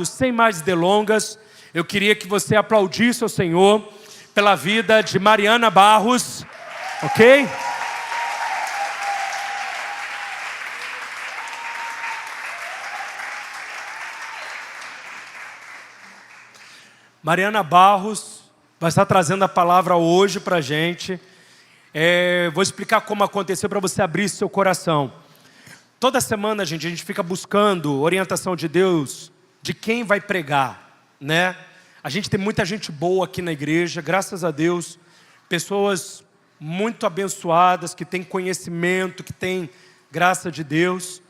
Sem mais delongas, eu queria que você aplaudisse ao Senhor pela vida de Mariana Barros, ok? Mariana Barros vai estar trazendo a palavra hoje para a gente. Vou explicar como aconteceu para você abrir seu coração. Toda semana, gente, a gente fica buscando orientação de Deus de quem vai pregar, né? A gente tem muita gente boa aqui na igreja, graças a Deus. Pessoas muito abençoadas, que têm conhecimento, que têm graça de Deus.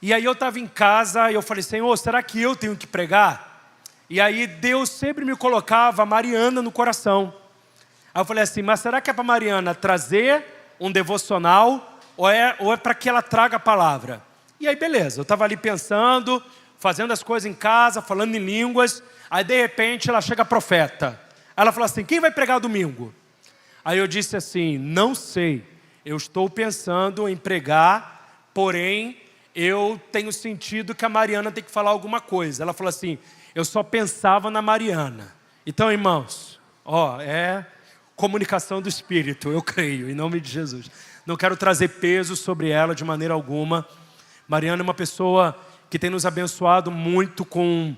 E aí eu estava em casa e eu falei, Senhor, será que eu tenho que pregar? E aí Deus sempre me colocava a Mariana no coração. Aí eu falei assim, mas será que é para Mariana trazer um devocional ou é para que ela traga a palavra? E aí beleza, eu estava ali pensando, fazendo as coisas em casa, falando em línguas. Aí de repente ela chega profeta. Aí ela falou assim, quem vai pregar domingo? Aí eu disse assim, não sei, eu estou pensando em pregar, porém eu tenho sentido que a Mariana tem que falar alguma coisa. Ela falou assim, eu só pensava na Mariana. Então, irmãos, é comunicação do Espírito, eu creio, em nome de Jesus. Não quero trazer peso sobre ela de maneira alguma. Mariana é uma pessoa que tem nos abençoado muito com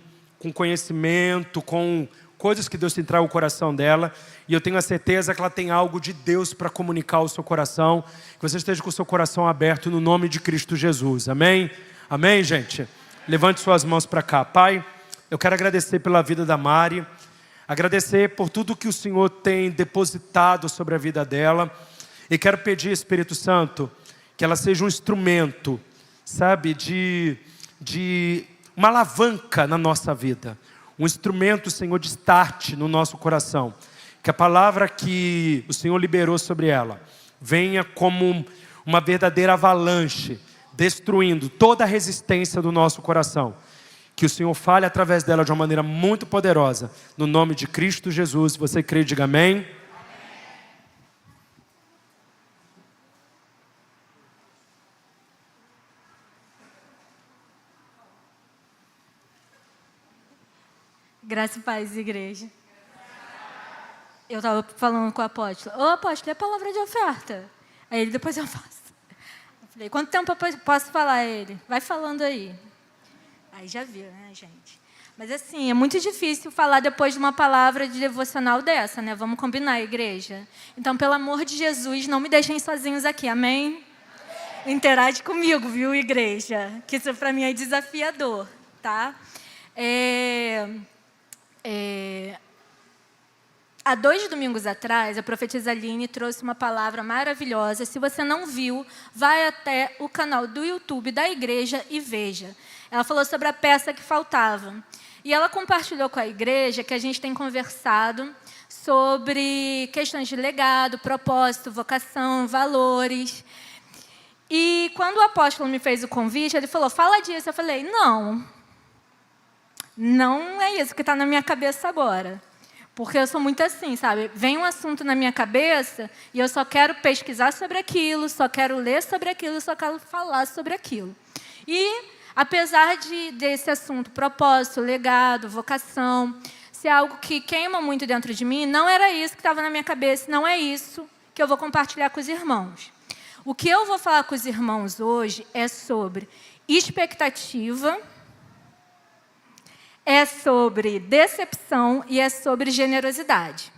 conhecimento, com coisas que Deus tem trago ao coração dela. E eu tenho a certeza que ela tem algo de Deus para comunicar ao seu coração. Que você esteja com o seu coração aberto no nome de Cristo Jesus. Amém? Amém, gente? Levante suas mãos para cá. Pai, eu quero agradecer pela vida da Mari. Agradecer por tudo que o Senhor tem depositado sobre a vida dela. E quero pedir, Espírito Santo, que ela seja um instrumento, sabe, de uma alavanca na nossa vida. Um instrumento, Senhor, de start no nosso coração. Que a palavra que o Senhor liberou sobre ela venha como uma verdadeira avalanche, destruindo toda a resistência do nosso coração. Que o Senhor fale através dela de uma maneira muito poderosa. No nome de Cristo Jesus. Você crê, diga amém. Graça e paz, igreja. Eu estava falando com o apóstolo. Ô apóstolo, é palavra de oferta. Aí ele, depois eu faço. Eu falei, quanto tempo eu posso falar? Ele, vai falando aí. Aí já viu, né, gente? Mas assim, é muito difícil falar depois de uma palavra de devocional dessa, né? Vamos combinar, igreja? Então, pelo amor de Jesus, não me deixem sozinhos aqui, amém? Interage comigo, viu, igreja? Que isso para mim é desafiador, tá? Há 2 domingos atrás, a profetisa Aline trouxe uma palavra maravilhosa. Se você não viu, vai até o canal do YouTube da igreja e veja. Ela falou sobre a peça que faltava. E ela compartilhou com a igreja que a gente tem conversado sobre questões de legado, propósito, vocação, valores. E quando o apóstolo me fez o convite, ele falou, fala disso. Eu falei, não é isso que está na minha cabeça agora. Porque eu sou muito assim, sabe? Vem um assunto na minha cabeça e eu só quero pesquisar sobre aquilo, só quero ler sobre aquilo, só quero falar sobre aquilo. E, apesar desse assunto, propósito, legado, vocação, ser algo que queima muito dentro de mim, não era isso que estava na minha cabeça, não é isso que eu vou compartilhar com os irmãos. O que eu vou falar com os irmãos hoje é sobre expectativa, é sobre decepção e é sobre generosidade.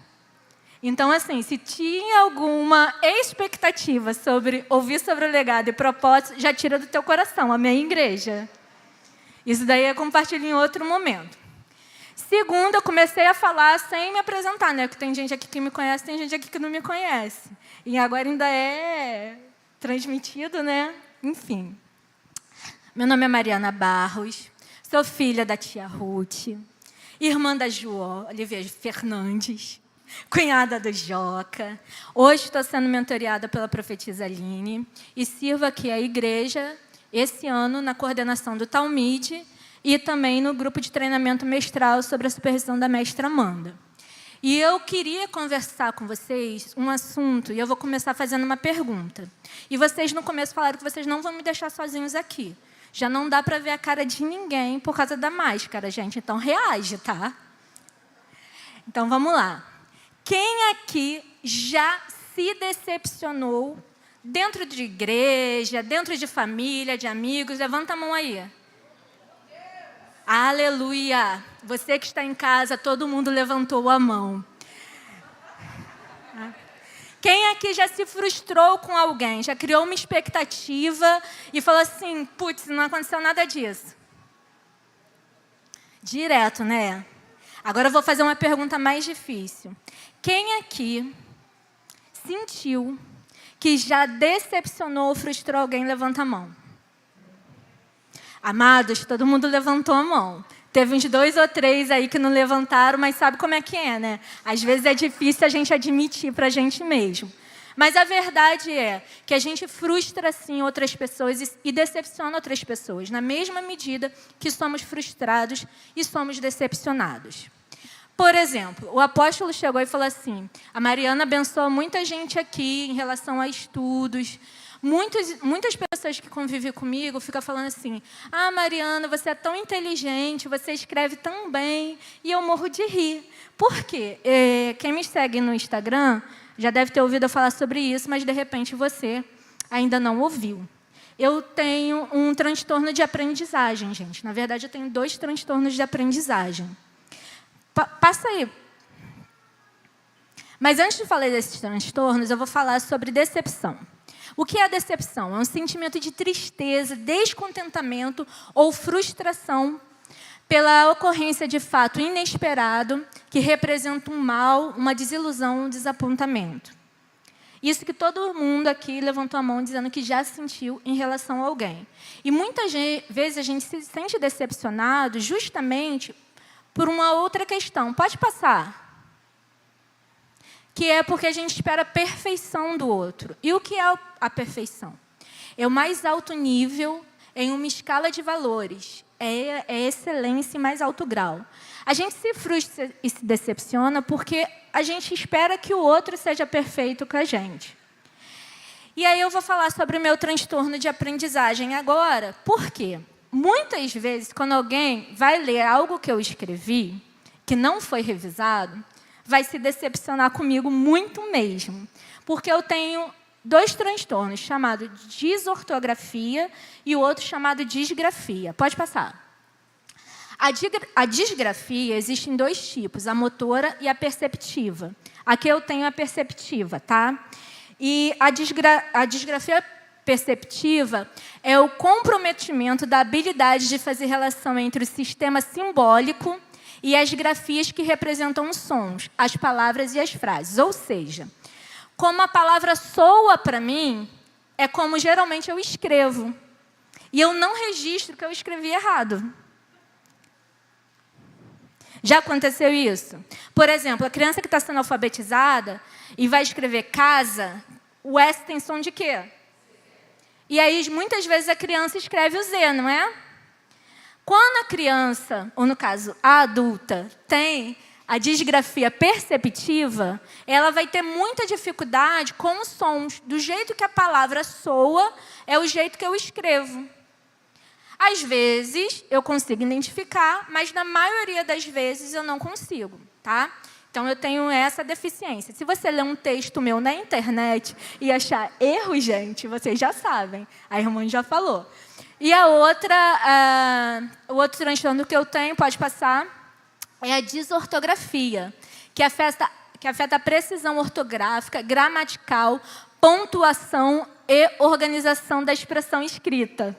Então, assim, se tinha alguma expectativa sobre ouvir sobre o legado e propósito, já tira do teu coração, amém, igreja? Isso daí eu compartilho em outro momento. Segundo, eu comecei a falar sem me apresentar, né? Porque tem gente aqui que me conhece, tem gente aqui que não me conhece. E agora ainda é transmitido, né? Enfim. Meu nome é Mariana Barros. Sou filha da tia Ruth, irmã da Olivia Fernandes, cunhada do Joca. Hoje estou sendo mentoreada pela profetisa Aline e sirvo aqui a igreja, esse ano, na coordenação do Talmide e também no grupo de treinamento mestral sobre a supervisão da mestra Amanda. E eu queria conversar com vocês um assunto, e eu vou começar fazendo uma pergunta. E vocês, no começo, falaram que vocês não vão me deixar sozinhos aqui. Já não dá para ver a cara de ninguém por causa da máscara, gente. Então, reage, tá? Então, vamos lá. Quem aqui já se decepcionou dentro de igreja, dentro de família, de amigos? Levanta a mão aí. Aleluia! Você que está em casa, todo mundo levantou a mão. Quem aqui já se frustrou com alguém? Já criou uma expectativa e falou assim, putz, não aconteceu nada disso? Direto, né? Agora eu vou fazer uma pergunta mais difícil. Quem aqui sentiu que já decepcionou ou frustrou alguém? Levanta a mão. Amados, todo mundo levantou a mão. Teve uns 2 ou 3 aí que não levantaram, mas sabe como é que é, né? Às vezes é difícil a gente admitir para a gente mesmo. Mas a verdade é que a gente frustra, sim, outras pessoas e decepciona outras pessoas, na mesma medida que somos frustrados e somos decepcionados. Por exemplo, o apóstolo chegou e falou assim, a Mariana abençoa muita gente aqui em relação a estudos. Muitas pessoas que convivem comigo ficam falando assim, ah, Mariana, você é tão inteligente, você escreve tão bem, e eu morro de rir. Por quê? Quem me segue no Instagram já deve ter ouvido eu falar sobre isso, mas de repente você ainda não ouviu. Eu tenho um transtorno de aprendizagem, gente. Na verdade, eu tenho 2 transtornos de aprendizagem. Passa aí. Mas antes de falar desses transtornos, eu vou falar sobre decepção. O que é a decepção? É um sentimento de tristeza, descontentamento ou frustração pela ocorrência de fato inesperado que representa um mal, uma desilusão, um desapontamento. Isso que todo mundo aqui levantou a mão dizendo que já sentiu em relação a alguém. E muitas vezes a gente se sente decepcionado justamente por uma outra questão. Pode passar. Que é porque a gente espera a perfeição do outro. E o que é a perfeição? É o mais alto nível em uma escala de valores. É excelência em mais alto grau. A gente se frustra e se decepciona porque a gente espera que o outro seja perfeito com a gente. E aí eu vou falar sobre o meu transtorno de aprendizagem agora. Por quê? Muitas vezes, quando alguém vai ler algo que eu escrevi, que não foi revisado, vai se decepcionar comigo muito mesmo. Porque eu tenho 2 transtornos, chamado disortografia e o outro chamado disgrafia. Pode passar. A disgrafia existe em 2 tipos, a motora e a perceptiva. Aqui eu tenho a perceptiva, tá? E a disgrafia perceptiva é o comprometimento da habilidade de fazer relação entre o sistema simbólico e as grafias que representam os sons, as palavras e as frases. Ou seja, como a palavra soa para mim, é como geralmente eu escrevo. E eu não registro que eu escrevi errado. Já aconteceu isso? Por exemplo, a criança que está sendo alfabetizada e vai escrever casa, o S tem som de quê? E aí, muitas vezes, a criança escreve o Z, não é? Quando a criança, ou no caso, a adulta, tem a disgrafia perceptiva, ela vai ter muita dificuldade com os sons. Do jeito que a palavra soa, é o jeito que eu escrevo. Às vezes, eu consigo identificar, mas na maioria das vezes eu não consigo, tá? Então, eu tenho essa deficiência. Se você ler um texto meu na internet e achar erro, gente, vocês já sabem. A irmã já falou. E o outro transtorno que eu tenho, pode passar, é a desortografia, que afeta a precisão ortográfica, gramatical, pontuação e organização da expressão escrita.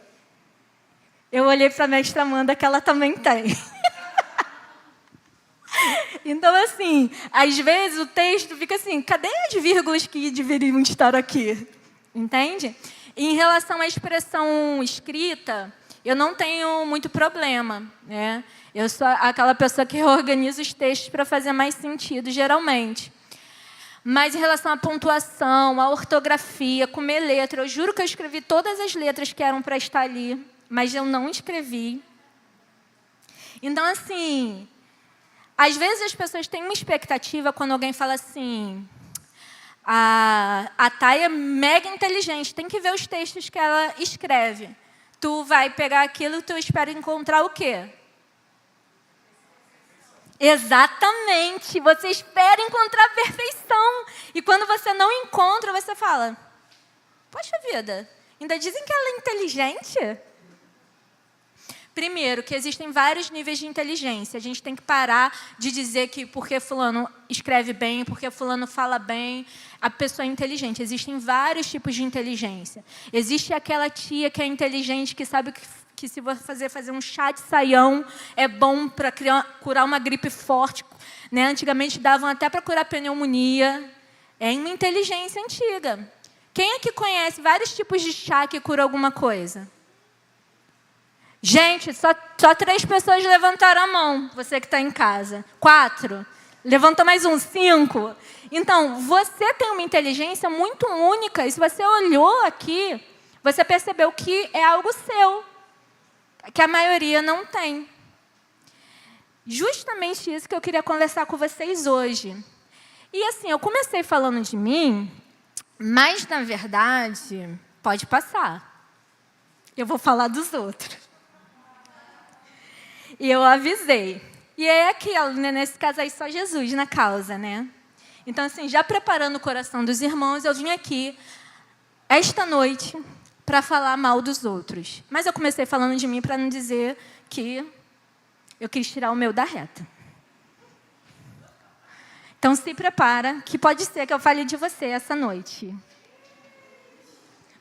Eu olhei para a mestra Amanda, que ela também tem. Então, assim, às vezes o texto fica assim, cadê as vírgulas que deveriam estar aqui? Entende? E em relação à expressão escrita, eu não tenho muito problema, né? Eu sou aquela pessoa que organiza os textos para fazer mais sentido, geralmente. Mas em relação à pontuação, à ortografia, comer letra, eu juro que eu escrevi todas as letras que eram para estar ali, mas eu não escrevi. Então, assim, às vezes as pessoas têm uma expectativa quando alguém fala assim, a Thay é mega inteligente, tem que ver os textos que ela escreve. tu vai pegar aquilo e tu espera encontrar o quê? Exatamente, você espera encontrar a perfeição. E quando você não encontra, você fala, poxa vida, ainda dizem que ela é inteligente? Primeiro, que existem vários níveis de inteligência. A gente tem que parar de dizer que porque fulano escreve bem, porque fulano fala bem, a pessoa é inteligente. Existem vários tipos de inteligência. Existe aquela tia que é inteligente, que sabe que se você fazer um chá de saião é bom para curar uma gripe forte. Né? Antigamente davam até para curar pneumonia. É uma inteligência antiga. Quem aqui conhece vários tipos de chá que cura alguma coisa? Gente, só 3 pessoas levantaram a mão, você que está em casa. 4. Levanta mais um, 5. Então, você tem uma inteligência muito única. E se você olhou aqui, você percebeu que é algo seu, que a maioria não tem. Justamente isso que eu queria conversar com vocês hoje. E assim, eu comecei falando de mim, mas, na verdade, pode passar. Eu vou falar dos outros. E eu avisei. E é aquilo, né? Nesse caso aí, só Jesus na causa, né? Então, assim, já preparando o coração dos irmãos, eu vim aqui, esta noite, para falar mal dos outros. Mas eu comecei falando de mim para não dizer que eu quis tirar o meu da reta. Então, se prepara, que pode ser que eu fale de você essa noite.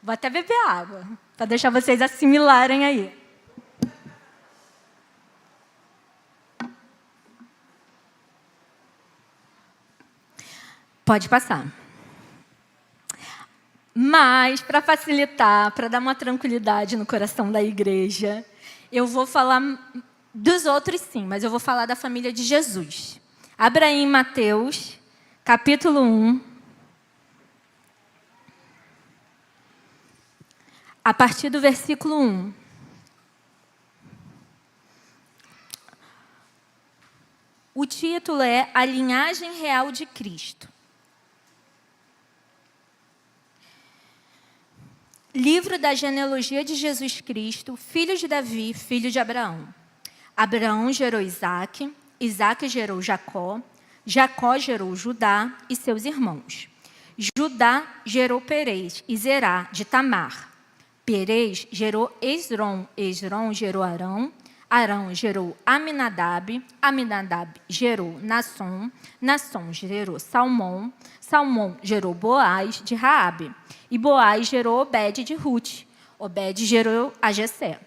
Vou até beber água, para deixar vocês assimilarem aí. Pode passar. Mas, para facilitar, para dar uma tranquilidade no coração da igreja, eu vou falar dos outros sim, mas eu vou falar da família de Jesus. Abra aí em Mateus, capítulo 1. A partir do versículo 1. O título é A Linhagem Real de Cristo. Livro da genealogia de Jesus Cristo, filho de Davi, filho de Abraão. Abraão gerou Isaque, Isaque gerou Jacó, Jacó gerou Judá e seus irmãos. Judá gerou Perez e Zerá de Tamar. Perez gerou Esrom, Esrom gerou Arão, Arão gerou Aminadab, Aminadab gerou Nasson, Nasson gerou Salmão, Salmão gerou Boaz de Raabe, e Boaz gerou Obed de Rute, Obed gerou a Jessé.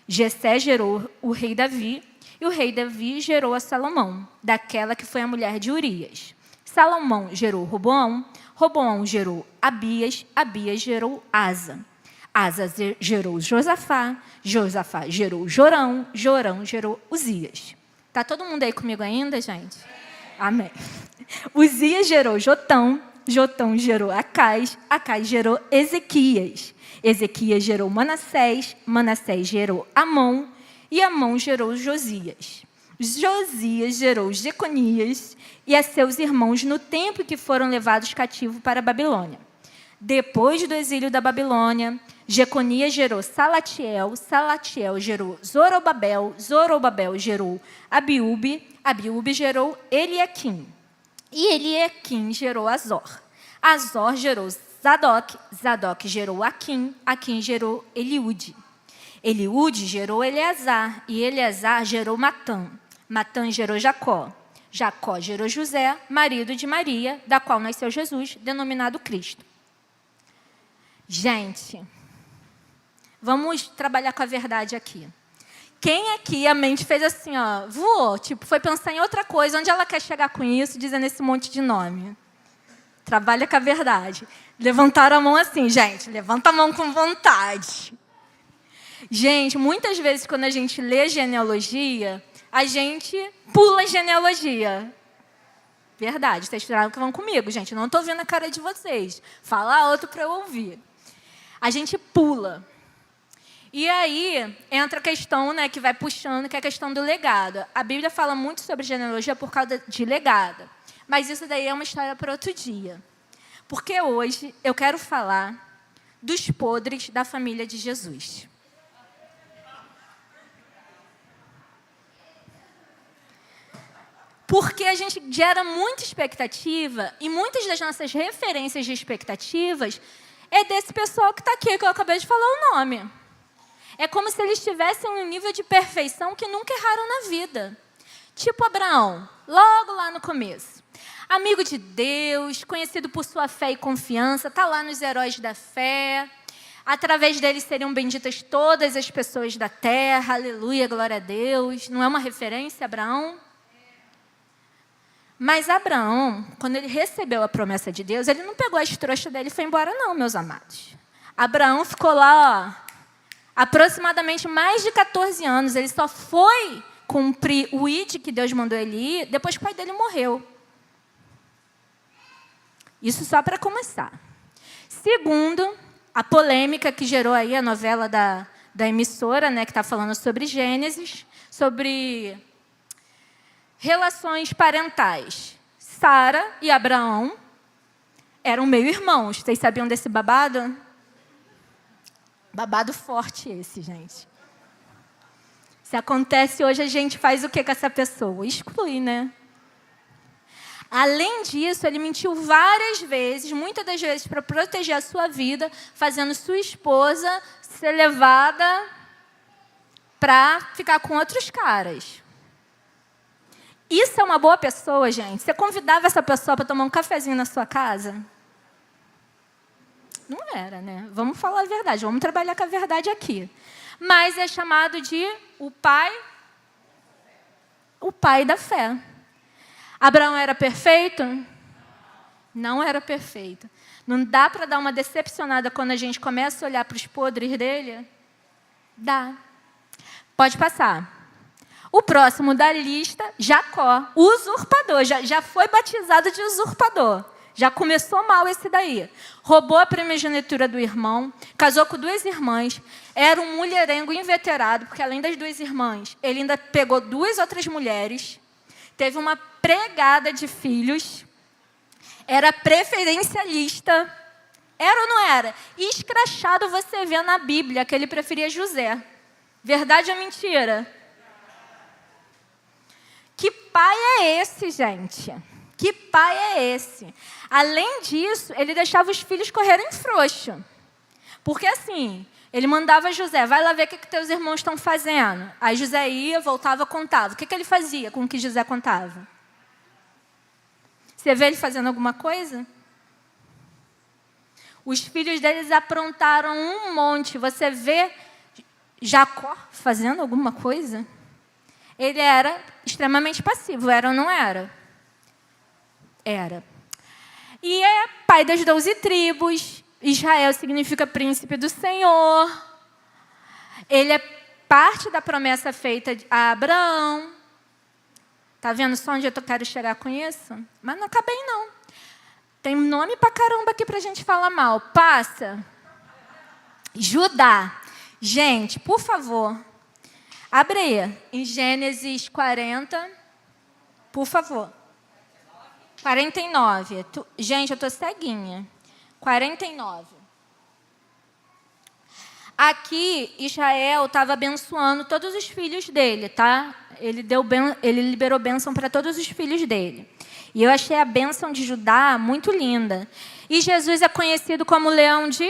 Jessé gerou o rei Davi, e o rei Davi gerou a Salomão, daquela que foi a mulher de Urias. Salomão gerou Roboão, Roboão gerou Abias, Abias gerou Asa. Asa gerou Josafá, Josafá gerou Jorão, Jorão gerou Uzias. Está todo mundo aí comigo ainda, gente? Amém. Uzias gerou Jotão, Jotão gerou Acais, Acais gerou Ezequias. Ezequias gerou Manassés, Manassés gerou Amon, e Amon gerou Josias. Josias gerou Jeconias e a seus irmãos no tempo que foram levados cativos para a Babilônia. Depois do exílio da Babilônia, Jeconias gerou Salatiel, Salatiel gerou Zorobabel, Zorobabel gerou Abiúbe, Abiúbe gerou Eliaquim, e Eliaquim gerou Azor. Azor gerou Zadok, Zadok gerou Aquim, Aquim gerou Eliúde. Eliúde gerou Eleazar, e Eleazar gerou Matã. Matã gerou Jacó. Jacó gerou José, marido de Maria, da qual nasceu Jesus, denominado Cristo. Gente, vamos trabalhar com a verdade aqui. Quem aqui a mente fez assim, ó, voou, tipo, foi pensar em outra coisa, onde ela quer chegar com isso, dizendo esse monte de nome? Trabalha com a verdade. Levantaram a mão assim, gente, levanta a mão com vontade. Gente, muitas vezes quando a gente lê genealogia, a gente pula a genealogia. Verdade, vocês falaram que vão comigo, gente, não estou vendo a cara de vocês. Fala alto para eu ouvir. A gente pula. E aí entra a questão, né, que vai puxando, que é a questão do legado. A Bíblia fala muito sobre genealogia por causa de legado. Mas isso daí é uma história para outro dia. Porque hoje eu quero falar dos podres da família de Jesus. Porque a gente gera muita expectativa e muitas das nossas referências de expectativas é desse pessoal que está aqui, que eu acabei de falar o nome. É como se eles tivessem um nível de perfeição que nunca erraram na vida. Tipo Abraão, logo lá no começo. Amigo de Deus, conhecido por sua fé e confiança, está lá nos heróis da fé. Através deles seriam benditas todas as pessoas da terra. Aleluia, glória a Deus. Não é uma referência, Abraão? Mas Abraão, quando ele recebeu a promessa de Deus, ele não pegou as trouxas dele e foi embora não, meus amados. Abraão ficou lá, aproximadamente mais de 14 anos. Ele só foi cumprir o ID que Deus mandou ele ir depois que o pai dele morreu. Isso só para começar. Segundo, a polêmica que gerou aí a novela da emissora, né, que está falando sobre Gênesis, sobre relações parentais. Sara e Abraão eram meio-irmãos. Vocês sabiam desse babado? Babado forte esse, gente. Se acontece hoje, a gente faz o que com essa pessoa? Exclui, né? Além disso, ele mentiu várias vezes, muitas das vezes para proteger a sua vida, fazendo sua esposa ser levada para ficar com outros caras. Isso é uma boa pessoa, gente? Você convidava essa pessoa para tomar um cafezinho na sua casa? Não era, né? Vamos falar a verdade, vamos trabalhar com a verdade aqui. Mas é chamado de o pai da fé. Abraão era perfeito? Não era perfeito. Não dá para dar uma decepcionada quando a gente começa a olhar para os podres dele? Dá. Pode passar. O próximo da lista, Jacó, usurpador. Já foi batizado de usurpador. Já começou mal esse daí. Roubou a primogenitura do irmão, casou com 2 irmãs, era um mulherengo inveterado, porque além das 2 irmãs, ele ainda pegou 2 outras mulheres, teve uma pregada de filhos, era preferencialista. Era ou não era? E escrachado você vê na Bíblia que ele preferia José. Verdade ou mentira? Que pai é esse, gente? Que pai é esse? Além disso, ele deixava os filhos correrem frouxo. Porque assim, ele mandava José, vai lá ver o que teus irmãos estão fazendo. Aí José ia, voltava, contava. O que ele fazia com o que José contava? Você vê ele fazendo alguma coisa? Os filhos deles aprontaram um monte. Você vê Jacó fazendo alguma coisa? Ele era extremamente passivo, era ou não era? Era. E é pai das 12 tribos. Israel significa príncipe do Senhor. Ele é parte da promessa feita a Abraão. Está vendo só onde eu quero chegar com isso? Mas não acabei, não. Tem nome pra caramba aqui para a gente falar mal. Passa. Judá. Gente, por favor, abre aí, em Gênesis 40, por favor. 49. Gente, eu estou ceguinha. 49. Aqui, Israel estava abençoando todos os filhos dele, tá? Ele liberou bênção para todos os filhos dele. E eu achei a bênção de Judá muito linda. E Jesus é conhecido como leão de...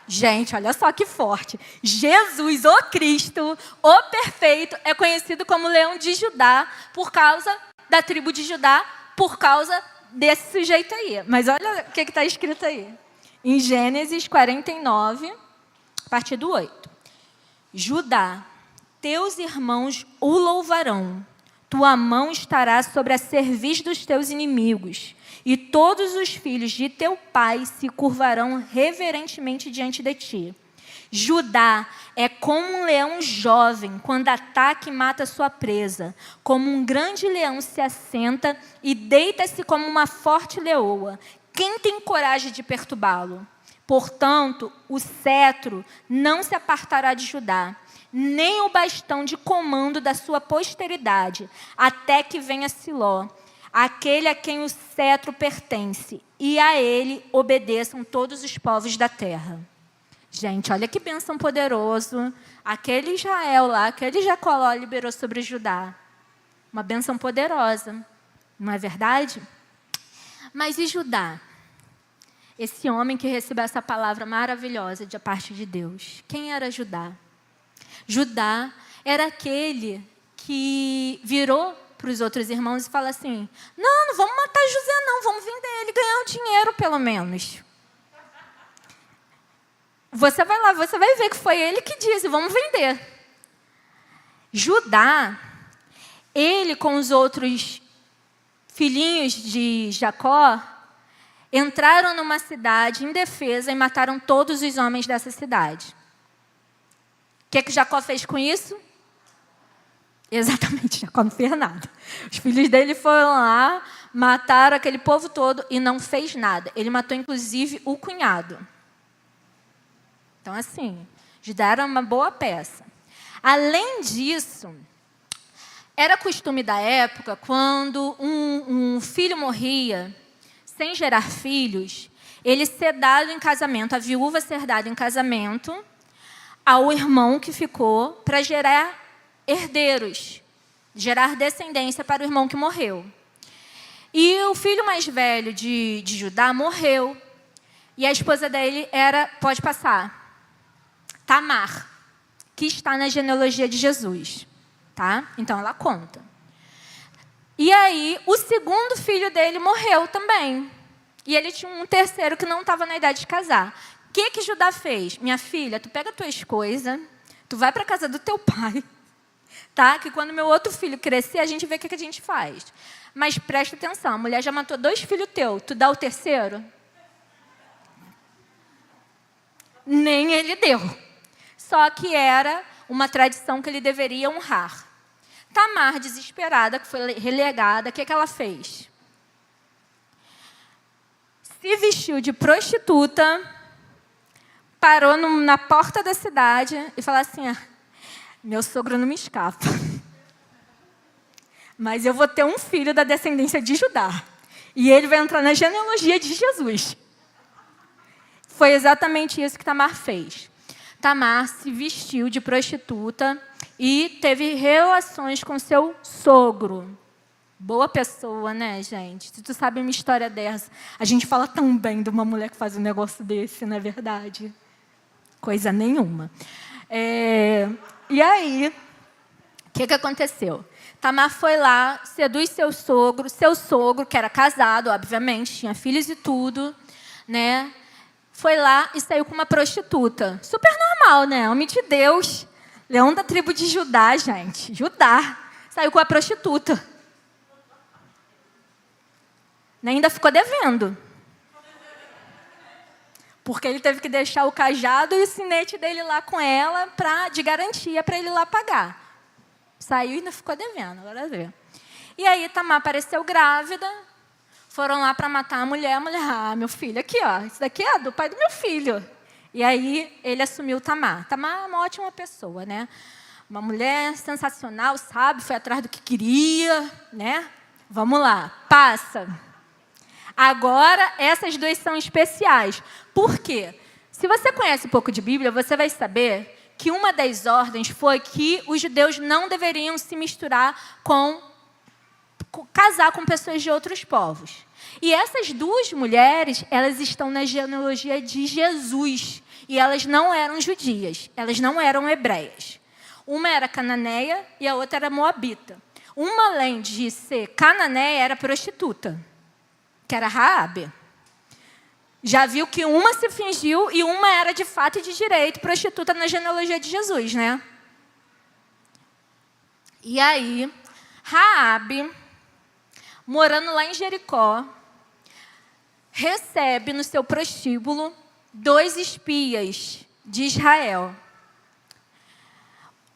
Gente, olha só que forte. Jesus, o Cristo, o perfeito, é conhecido como leão de Judá por causa da tribo de Judá, por causa desse sujeito aí. Mas olha o que está escrito aí. Em Gênesis 49, a partir do 8. Judá, teus irmãos o louvarão. Tua mão estará sobre a cerviz dos teus inimigos. E todos os filhos de teu pai se curvarão reverentemente diante de ti. Judá é como um leão jovem, quando ataca e mata sua presa. Como um grande leão se assenta e deita-se como uma forte leoa. Quem tem coragem de perturbá-lo? Portanto, o cetro não se apartará de Judá, nem o bastão de comando da sua posteridade, até que venha Siló, aquele a quem o cetro pertence, e a ele obedeçam todos os povos da terra. Gente, olha que bênção poderoso. Aquele Israel lá, aquele Jacó lá liberou sobre Judá. Uma bênção poderosa, não é verdade? Mas e Judá? Esse homem que recebeu essa palavra maravilhosa da parte de Deus. Quem era Judá? Judá era aquele que virou para os outros irmãos e falou assim: não vamos matar José não, vamos vender ele, ganhar um dinheiro pelo menos. Você vai lá, você vai ver que foi ele que disse, vamos vender. Judá, ele com os outros filhinhos de Jacó, entraram numa cidade indefesa e mataram todos os homens dessa cidade. O que Jacó fez com isso? Exatamente, Jacó não fez nada. Os filhos dele foram lá, mataram aquele povo todo e não fez nada. Ele matou, inclusive, o cunhado. Então, assim, Judá era uma boa peça. Além disso, era costume da época, quando um filho morria, sem gerar filhos, ele ser dado em casamento, a viúva ser dada em casamento ao irmão que ficou para gerar herdeiros, gerar descendência para o irmão que morreu. E o filho mais velho de Judá morreu. E a esposa dele era, pode passar, Tamar, que está na genealogia de Jesus. Tá? Então, ela conta. E aí, o segundo filho dele morreu também. E ele tinha um terceiro que não estava na idade de casar. O que Judá fez? Minha filha, tu pega as tuas coisas, tu vai para a casa do teu pai, tá? Que quando meu outro filho crescer, a gente vê o que a gente faz. Mas presta atenção, a mulher já matou 2 filhos teus, tu dá o terceiro? Nem ele deu. Só que era uma tradição que ele deveria honrar. Tamar, desesperada, que foi relegada, o que ela fez? Se vestiu de prostituta, parou na porta da cidade e falou assim: meu sogro não me escapa. Mas eu vou ter um filho da descendência de Judá. E ele vai entrar na genealogia de Jesus. Foi exatamente isso que Tamar fez. Tamar se vestiu de prostituta e teve relações com seu sogro. Boa pessoa, né, gente? Se tu sabe uma história dessa, a gente fala tão bem de uma mulher que faz um negócio desse, não é verdade? Coisa nenhuma. E aí, o que aconteceu? Tamar foi lá, seduz seu sogro, que era casado, obviamente, tinha filhos e tudo, né? Foi lá e saiu com uma prostituta. Super normal, né? Homem de Deus. Leão da tribo de Judá, gente. Judá. Saiu com a prostituta. Ainda ficou devendo. Porque ele teve que deixar o cajado e o sinete dele lá com ela de garantia para ele lá pagar. Saiu e ainda ficou devendo. Agora vê. E aí Tamar apareceu grávida. Foram lá para matar a mulher. Meu filho, aqui, ó. Isso daqui é do pai do meu filho. E aí ele assumiu Tamar. Tamar é uma ótima pessoa, né? Uma mulher sensacional, sabe? Foi atrás do que queria, né? Vamos lá, passa. Agora, essas 2 são especiais. Por quê? Se você conhece um pouco de Bíblia, você vai saber que uma das ordens foi que os judeus não deveriam se misturar casar com pessoas de outros povos. E essas 2 mulheres, elas estão na genealogia de Jesus. E elas não eram judias, elas não eram hebreias. Uma era cananeia e a outra era moabita. Uma, além de ser cananeia, era prostituta, que era Raabe. Já viu que uma se fingiu e uma era de fato e de direito prostituta na genealogia de Jesus, né? E aí, Raabe, morando lá em Jericó, recebe no seu prostíbulo 2 espias de Israel.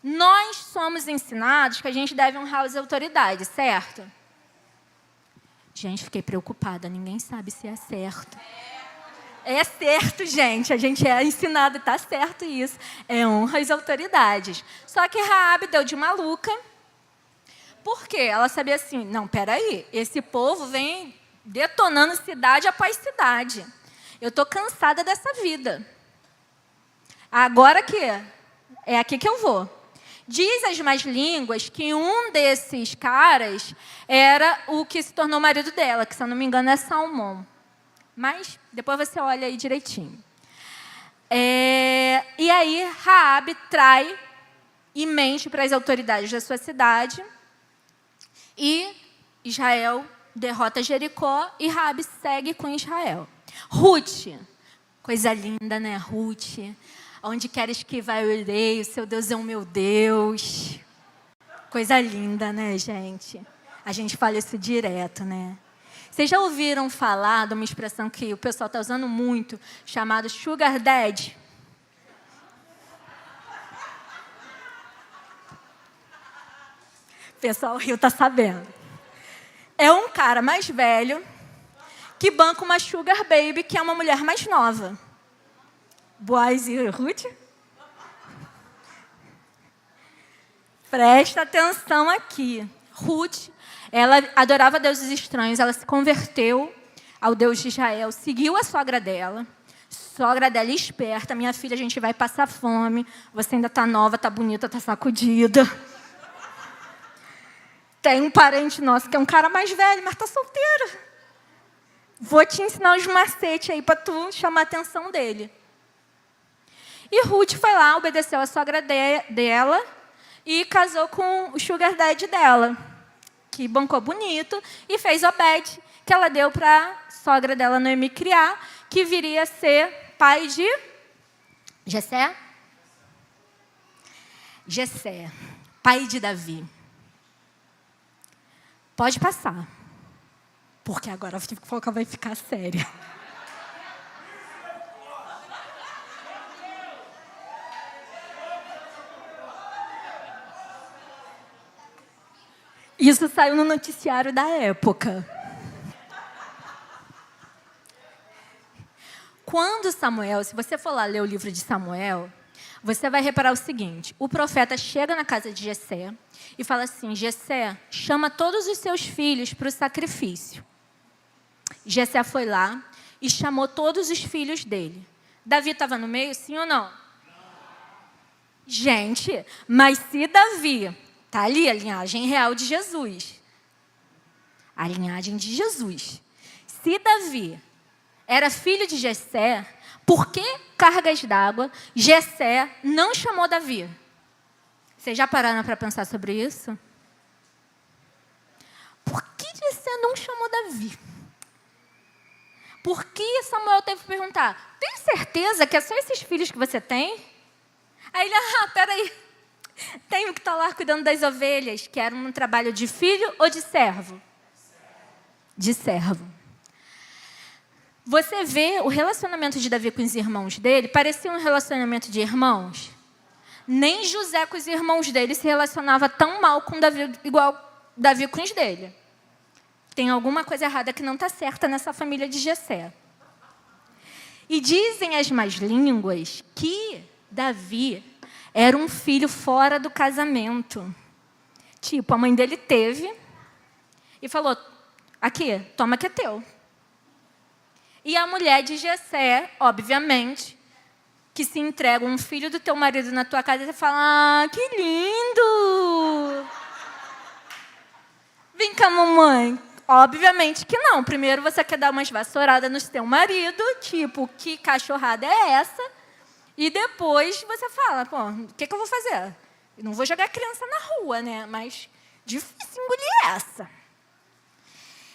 Nós somos ensinados que a gente deve honrar as autoridades, certo? Gente, fiquei preocupada, ninguém sabe se é certo. É certo, gente, a gente é ensinado, está certo isso. É honra às autoridades. Só que Raabe deu de maluca. Por quê? Ela sabia assim, não, peraí, esse povo vem detonando cidade após cidade. Eu estou cansada dessa vida. Agora que é aqui que eu vou. Diz as más línguas que um desses caras era o que se tornou marido dela, que, se eu não me engano, é Salmão. Mas depois você olha aí direitinho. E aí, Raabe trai e mente para as autoridades da sua cidade. E Israel derrota Jericó e Raabe segue com Israel. Ruth, coisa linda, né, Ruth? Onde queres que vá eu irei, o seu Deus é o meu Deus. Coisa linda, né, gente? A gente fala isso direto, né? Vocês já ouviram falar de uma expressão que o pessoal está usando muito, chamada Sugar Daddy? O pessoal Rio está sabendo. É um cara mais velho que banca uma Sugar Baby, que é uma mulher mais nova. Boaz e Ruth? Presta atenção aqui. Ruth, ela adorava deuses estranhos, ela se converteu ao Deus de Israel, seguiu a sogra dela. Sogra dela esperta, minha filha, a gente vai passar fome, você ainda está nova, está bonita, está sacudida. Tem um parente nosso que é um cara mais velho, mas está solteiro. Vou te ensinar os macetes aí para tu chamar a atenção dele. E Ruth foi lá, obedeceu a sogra dela e casou com o Sugar Daddy dela, que bancou bonito, e fez Obed, que ela deu para a sogra dela Noemi criar, que viria a ser pai de Jessé? Jessé, pai de Davi. Pode passar, porque agora a fofoca vai ficar séria. Isso saiu no noticiário da época. Quando Samuel, se você for lá ler o livro de Samuel, você vai reparar o seguinte: o profeta chega na casa de Jessé e fala assim: Jessé, chama todos os seus filhos para o sacrifício. Jessé foi lá e chamou todos os filhos dele. Davi estava no meio, sim ou não? Gente, mas se Davi... Está ali a linhagem real de Jesus. A linhagem de Jesus. Se Davi era filho de Jessé, por que cargas d'água Jessé não chamou Davi? Vocês já pararam para pensar sobre isso? Por que Jessé não chamou Davi? Por que Samuel teve que perguntar: tem certeza que é só esses filhos que você tem? Aí ele: peraí. Tenho que estar lá cuidando das ovelhas, que era um trabalho de filho ou de servo? De servo. Você vê o relacionamento de Davi com os irmãos dele, parecia um relacionamento de irmãos. Nem José com os irmãos dele se relacionava tão mal com Davi, igual Davi com os dele. Tem alguma coisa errada que não está certa nessa família de Jessé. E dizem as más línguas que Davi era um filho fora do casamento. Tipo, a mãe dele teve e falou: aqui, toma que é teu. E a mulher de Jessé, obviamente, que se entrega um filho do teu marido na tua casa e fala: que lindo! Vem cá, mamãe. Obviamente que não. Primeiro você quer dar umas vassouradas no teu marido, tipo, que cachorrada é essa? E depois você fala: pô, o que eu vou fazer? Eu não vou jogar criança na rua, né? Mas difícil engolir essa.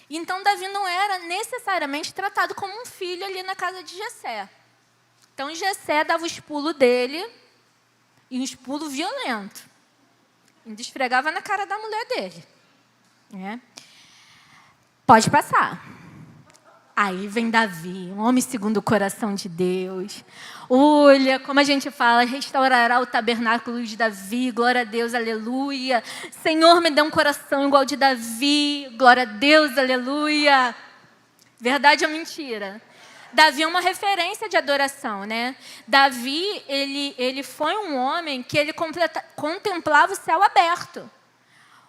Então, Davi não era necessariamente tratado como um filho ali na casa de Jessé. Então, Jessé dava os pulos dele, e uns pulos violentos. Ainda esfregava na cara da mulher dele. Né? Pode passar. Aí vem Davi, um homem segundo o coração de Deus. Olha, como a gente fala, restaurará o tabernáculo de Davi, glória a Deus, aleluia. Senhor, me dê um coração igual de Davi, glória a Deus, aleluia. Verdade ou mentira? Davi é uma referência de adoração, né? Davi, ele foi um homem que ele contemplava o céu aberto.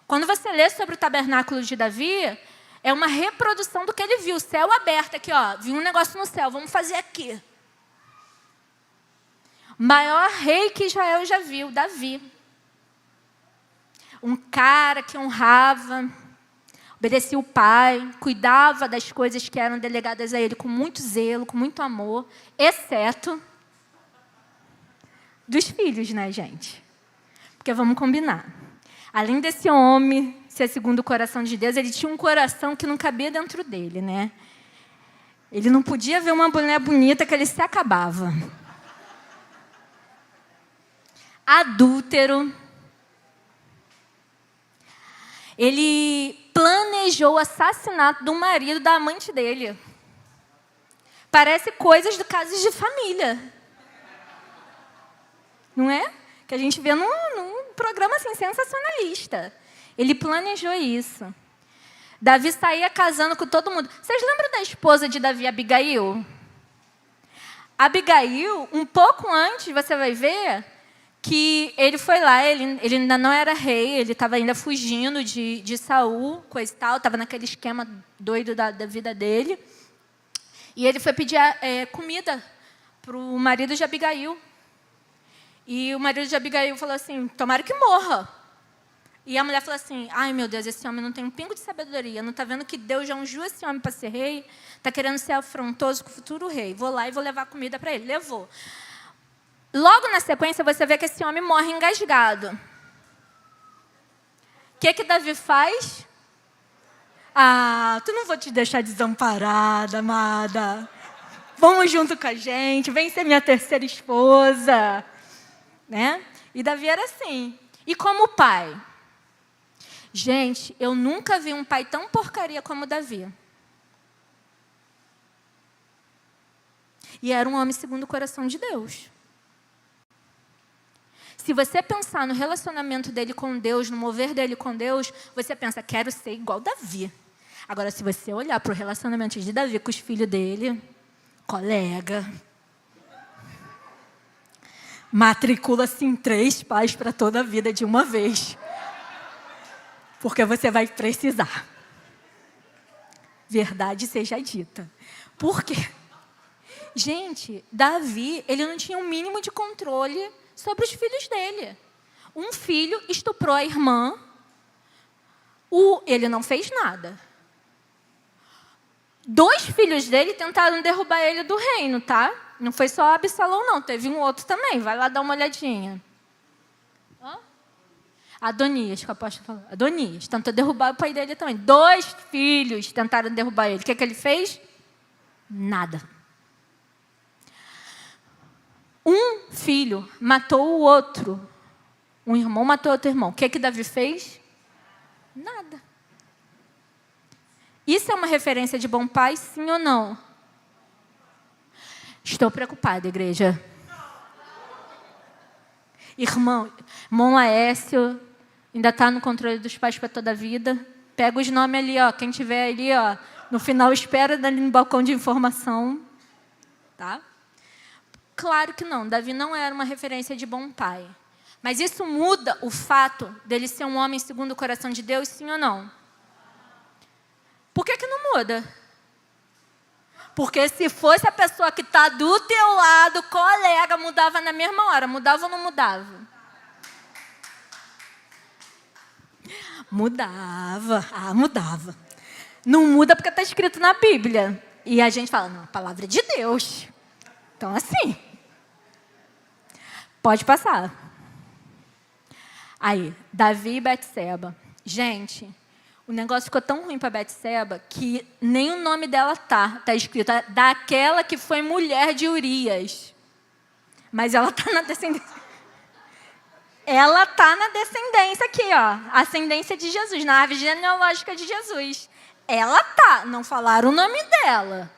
Quando você lê sobre o tabernáculo de Davi, é uma reprodução do que ele viu, o céu aberto aqui, ó. Viu um negócio no céu, vamos fazer aqui. Maior rei que Israel já viu, Davi. um cara que honrava, obedecia o pai, cuidava das coisas que eram delegadas a ele com muito zelo, com muito amor, exceto dos filhos, né, gente? Porque vamos combinar. Além desse homem ser segundo o coração de Deus, ele tinha um coração que não cabia dentro dele, né? Ele não podia ver uma mulher bonita que ele se acabava. Adúltero. Ele planejou o assassinato do marido da amante dele. Parece coisas do casos de família. Não é? Que a gente vê num programa assim, sensacionalista. Ele planejou isso. Davi saía casando com todo mundo. Vocês lembram da esposa de Davi, Abigail? Abigail, um pouco antes, você vai ver que ele foi lá, ele ainda não era rei, ele estava ainda fugindo de Saul, coisa e tal, estava naquele esquema doido da vida dele. E ele foi pedir comida para o marido de Abigail. E o marido de Abigail falou assim, tomara que morra. E a mulher falou assim, ai meu Deus, esse homem não tem um pingo de sabedoria, não está vendo que Deus já ungiu esse homem para ser rei? Está querendo ser afrontoso com o futuro rei. Vou lá e vou levar comida para ele. Levou. Logo na sequência, você vê que esse homem morre engasgado. O que Davi faz? Ah, tu não vou te deixar desamparada, amada. Vamos junto com a gente, vem ser minha terceira esposa. Né? E Davi era assim. E como pai? Gente, eu nunca vi um pai tão porcaria como Davi. E era um homem segundo o coração de Deus. Se você pensar no relacionamento dele com Deus, no mover dele com Deus, você pensa, quero ser igual Davi. Agora, se você olhar para o relacionamento de Davi com os filhos dele, colega, matricula-se em 3 pais para toda a vida de uma vez. Porque você vai precisar. Verdade seja dita. Por quê? Gente, Davi, ele não tinha um mínimo de controle sobre os filhos dele. Um filho estuprou a irmã, ele não fez nada. 2 filhos dele tentaram derrubar ele do reino, tá? Não foi só Absalão, não. Teve um outro também. Vai lá dar uma olhadinha. Adonias, que o apóstolo falou. Adonias. Tentou derrubar o pai dele também. 2 filhos tentaram derrubar ele. O que ele fez? Nada. Um filho matou o outro. Um irmão matou outro irmão. O que Davi fez? Nada. Isso é uma referência de bom pai, sim ou não? Estou preocupada, igreja. Irmão Laércio ainda está no controle dos pais para toda a vida. Pega os nomes ali, ó. Quem tiver ali, ó, no final espera ali no balcão de informação. Tá? Claro que não. Davi não era uma referência de bom pai. Mas isso muda o fato dele ser um homem segundo o coração de Deus, sim ou não? Por que não muda? Porque se fosse a pessoa que está do teu lado, colega, mudava na mesma hora. Mudava ou não mudava? Mudava. Ah, mudava. Não muda porque está escrito na Bíblia. E a gente fala, não, a palavra é de Deus. Então, assim. Pode passar. Aí, Davi e Betseba. Gente, o negócio ficou tão ruim para Betseba que nem o nome dela tá escrito. Daquela que foi mulher de Urias. Mas ela está na descendência. Ela está na descendência aqui, ó. Ascendência de Jesus, na árvore genealógica de Jesus. Ela tá. Não falaram o nome dela.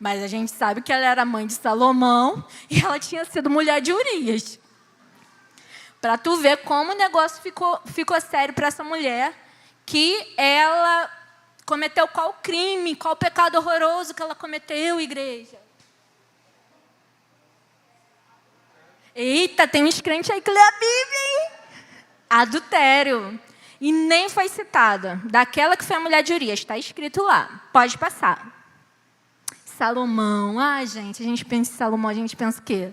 Mas a gente sabe que ela era mãe de Salomão e ela tinha sido mulher de Urias. Para tu ver como o negócio ficou sério para essa mulher, que ela cometeu qual crime, qual pecado horroroso que ela cometeu, igreja. Eita, tem uns crentes aí que lê a Bíblia, hein? Adultério. E nem foi citada. Daquela que foi a mulher de Urias, está escrito lá. Pode passar. Salomão. Ai, gente, a gente pensa em Salomão, a gente pensa o quê?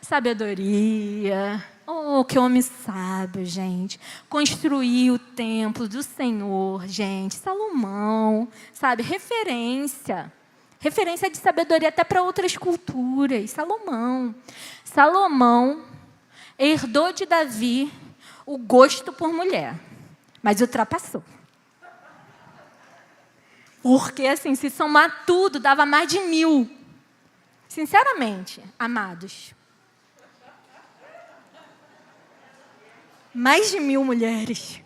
Sabedoria, Oh, que homem sábio, gente. Construiu o templo do Senhor, gente. Salomão, sabe? Referência. Referência de sabedoria até para outras culturas. Salomão. Salomão herdou de Davi o gosto por mulher, mas ultrapassou. Porque, assim, se somar tudo, dava mais de 1000. Sinceramente, amados. Mais de 1000 mulheres.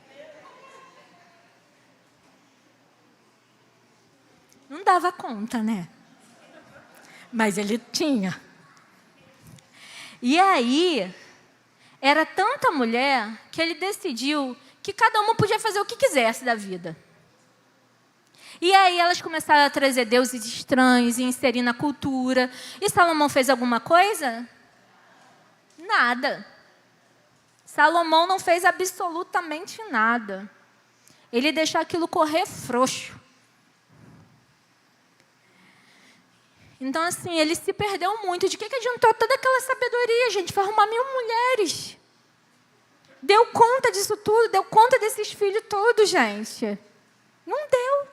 Não dava conta, né? Mas ele tinha. E aí, era tanta mulher que ele decidiu que cada uma podia fazer o que quisesse da vida. E aí elas começaram a trazer deuses estranhos e inserir na cultura. E Salomão fez alguma coisa? Nada. Salomão não fez absolutamente nada. Ele deixou aquilo correr frouxo. Então, assim, ele se perdeu muito. De que adiantou toda aquela sabedoria, gente? Foi arrumar 1000 mulheres. Deu conta disso tudo, deu conta desses filhos todos, gente. Não deu.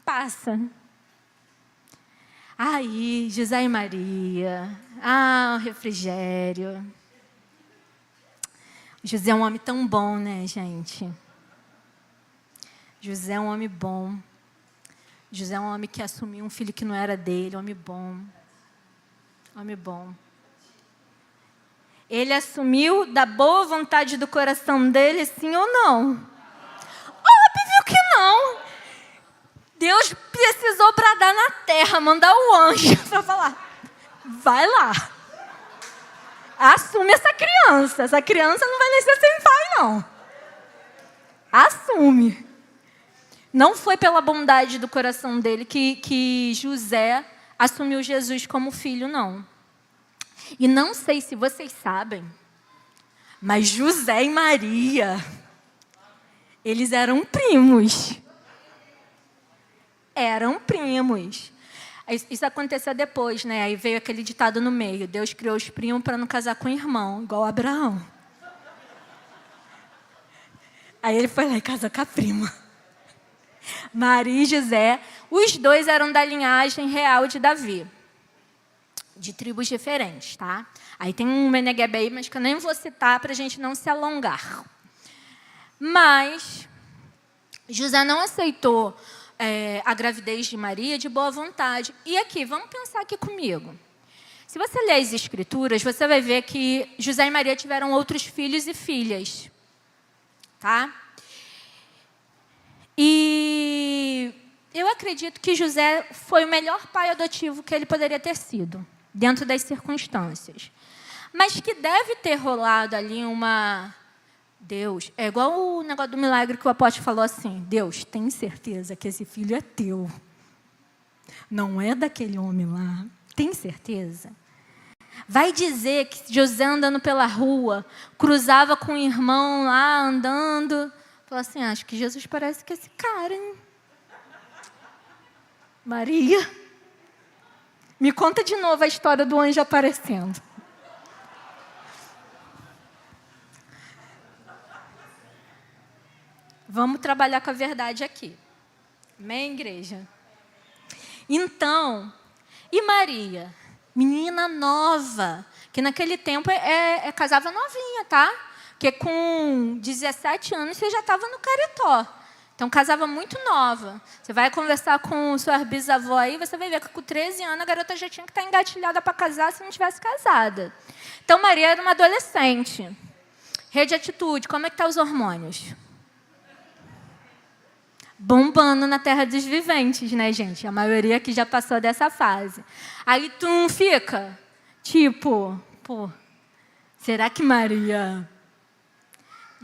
Passa. Aí, José e Maria. Ah, o refrigério. José é um homem tão bom, né, gente? José é um homem bom. José é um homem que assumiu um filho que não era dele, homem bom. Homem bom. Ele assumiu da boa vontade do coração dele, sim ou não? Óbvio que não. Deus precisou bradar na terra, mandar o anjo para falar, vai lá. Assume essa criança. Essa criança não vai nascer sem pai, não. Assume. Não foi pela bondade do coração dele que José assumiu Jesus como filho, não. E não sei se vocês sabem, mas José e Maria, eles eram primos. Eram primos. Isso aconteceu depois, né? Aí veio aquele ditado no meio. Deus criou os primos para não casar com o irmão, igual Abraão. Aí ele foi lá e casou com a prima. Maria e José, os dois eram da linhagem real de Davi. De tribos diferentes, tá? Aí tem um Meneghebe aí, mas que eu nem vou citar para a gente não se alongar. Mas José não aceitou a gravidez de Maria de boa vontade. E aqui, vamos pensar aqui comigo. Se você ler as Escrituras, você vai ver que José e Maria tiveram outros filhos e filhas. Tá? E eu acredito que José foi o melhor pai adotivo que ele poderia ter sido, dentro das circunstâncias. Mas que deve ter rolado ali uma... Deus, é igual o negócio do milagre que o apóstolo falou assim, Deus, tem certeza que esse filho é teu? Não é daquele homem lá? Tem certeza? Vai dizer que José andando pela rua, cruzava com o irmão lá, andando, falou assim, acho que Jesus parece que é esse cara, hein? Maria, me conta de novo a história do anjo aparecendo. Vamos trabalhar com a verdade aqui. Amém, igreja? Então, e Maria? Menina nova, que naquele tempo casava novinha, tá? Porque com 17 anos você já estava no caretó. Então, casava muito nova. Você vai conversar com sua bisavó aí, você vai ver que com 13 anos a garota já tinha que estar engatilhada para casar se não tivesse casada. Então, Maria era uma adolescente. Rede Atitude, como é que estão os hormônios? Bombando na terra dos viventes, né, gente? A maioria aqui já passou dessa fase. Aí tu não fica, tipo, pô, será que Maria...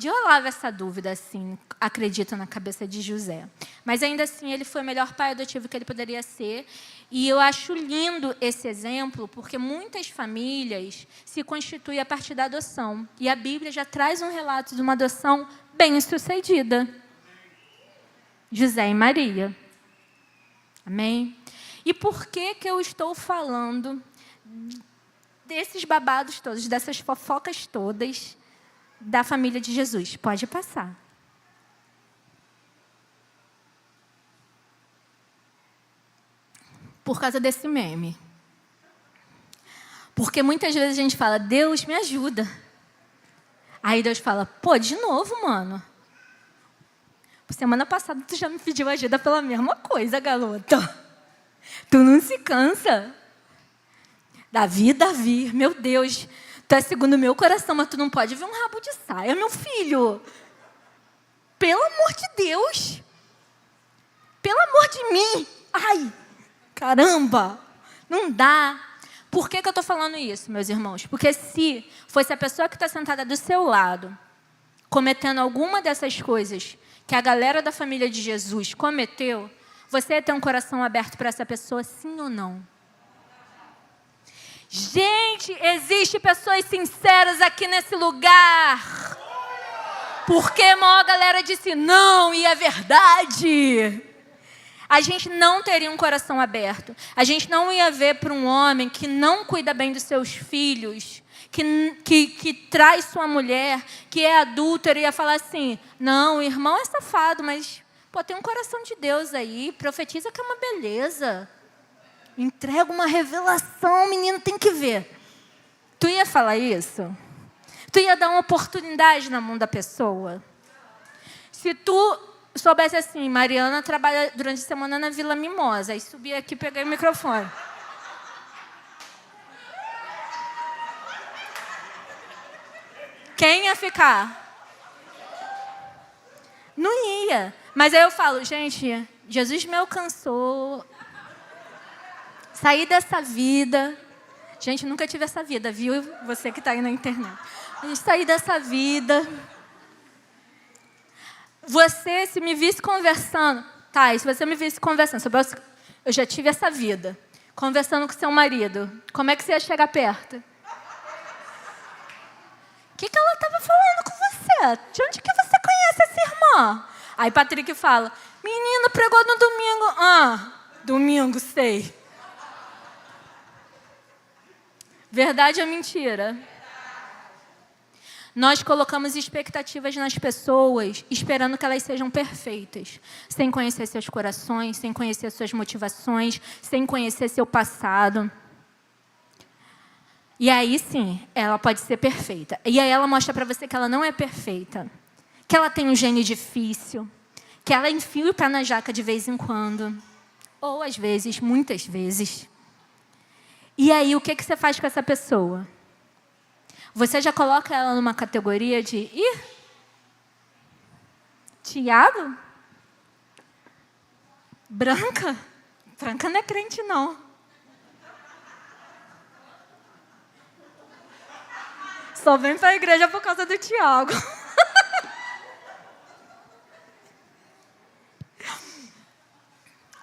Rolava essa dúvida, assim, acredito, na cabeça de José. Mas, ainda assim, ele foi o melhor pai adotivo que ele poderia ser. E eu acho lindo esse exemplo, porque muitas famílias se constituem a partir da adoção. E a Bíblia já traz um relato de uma adoção bem-sucedida. José e Maria. Amém? E por que eu estou falando desses babados todos, dessas fofocas todas, da família de Jesus. Pode passar. Por causa desse meme. Porque muitas vezes a gente fala, Deus, me ajuda. Aí Deus fala, pô, de novo, mano. Semana passada tu já me pediu ajuda pela mesma coisa, garota. Tu não se cansa. Davi, meu Deus, tu é segundo o meu coração, mas tu não pode ver um rabo de saia, meu filho. Pelo amor de Deus. Pelo amor de mim. Ai, caramba, não dá. Por que eu estou falando isso, meus irmãos? Porque se fosse a pessoa que está sentada do seu lado, cometendo alguma dessas coisas que a galera da família de Jesus cometeu, você ia ter um coração aberto para essa pessoa, sim ou não? Gente, existe pessoas sinceras aqui nesse lugar. Porque a maior galera disse não, e é verdade. A gente não teria um coração aberto. A gente não ia ver para um homem que não cuida bem dos seus filhos, que traz sua mulher, que é adúltero, e ia falar assim, não, o irmão é safado, mas pô, tem um coração de Deus aí, profetiza que é uma beleza. Entrega uma revelação, menino, tem que ver. Tu ia falar isso? Tu ia dar uma oportunidade na mão da pessoa? Se tu soubesse assim, Mariana trabalha durante a semana na Vila Mimosa, aí subi aqui e peguei o microfone. Quem ia ficar? Não ia. Mas aí eu falo, gente, Jesus me alcançou. Saí dessa vida. Gente, nunca tive essa vida, viu? Você que está aí na internet. A gente saí dessa vida. Você, se me visse conversando... Tá, e se você me visse conversando sobre... Eu já tive essa vida. Conversando com seu marido. Como é que você ia chegar perto? O que ela estava falando com você? De onde que você conhece essa irmã? Aí Patrick fala, menino pregou no domingo. Ah, domingo, sei. Verdade ou mentira? Nós colocamos expectativas nas pessoas, esperando que elas sejam perfeitas, sem conhecer seus corações, sem conhecer suas motivações, sem conhecer seu passado. E aí, sim, ela pode ser perfeita. E aí ela mostra para você que ela não é perfeita, que ela tem um gênio difícil, que ela enfia o pé na jaca de vez em quando, ou às vezes, muitas vezes. E aí, o que você faz com essa pessoa? Você já coloca ela numa categoria de... Ih, Tiago? Branca? Branca não é crente, não. Só vem para a igreja por causa do Tiago.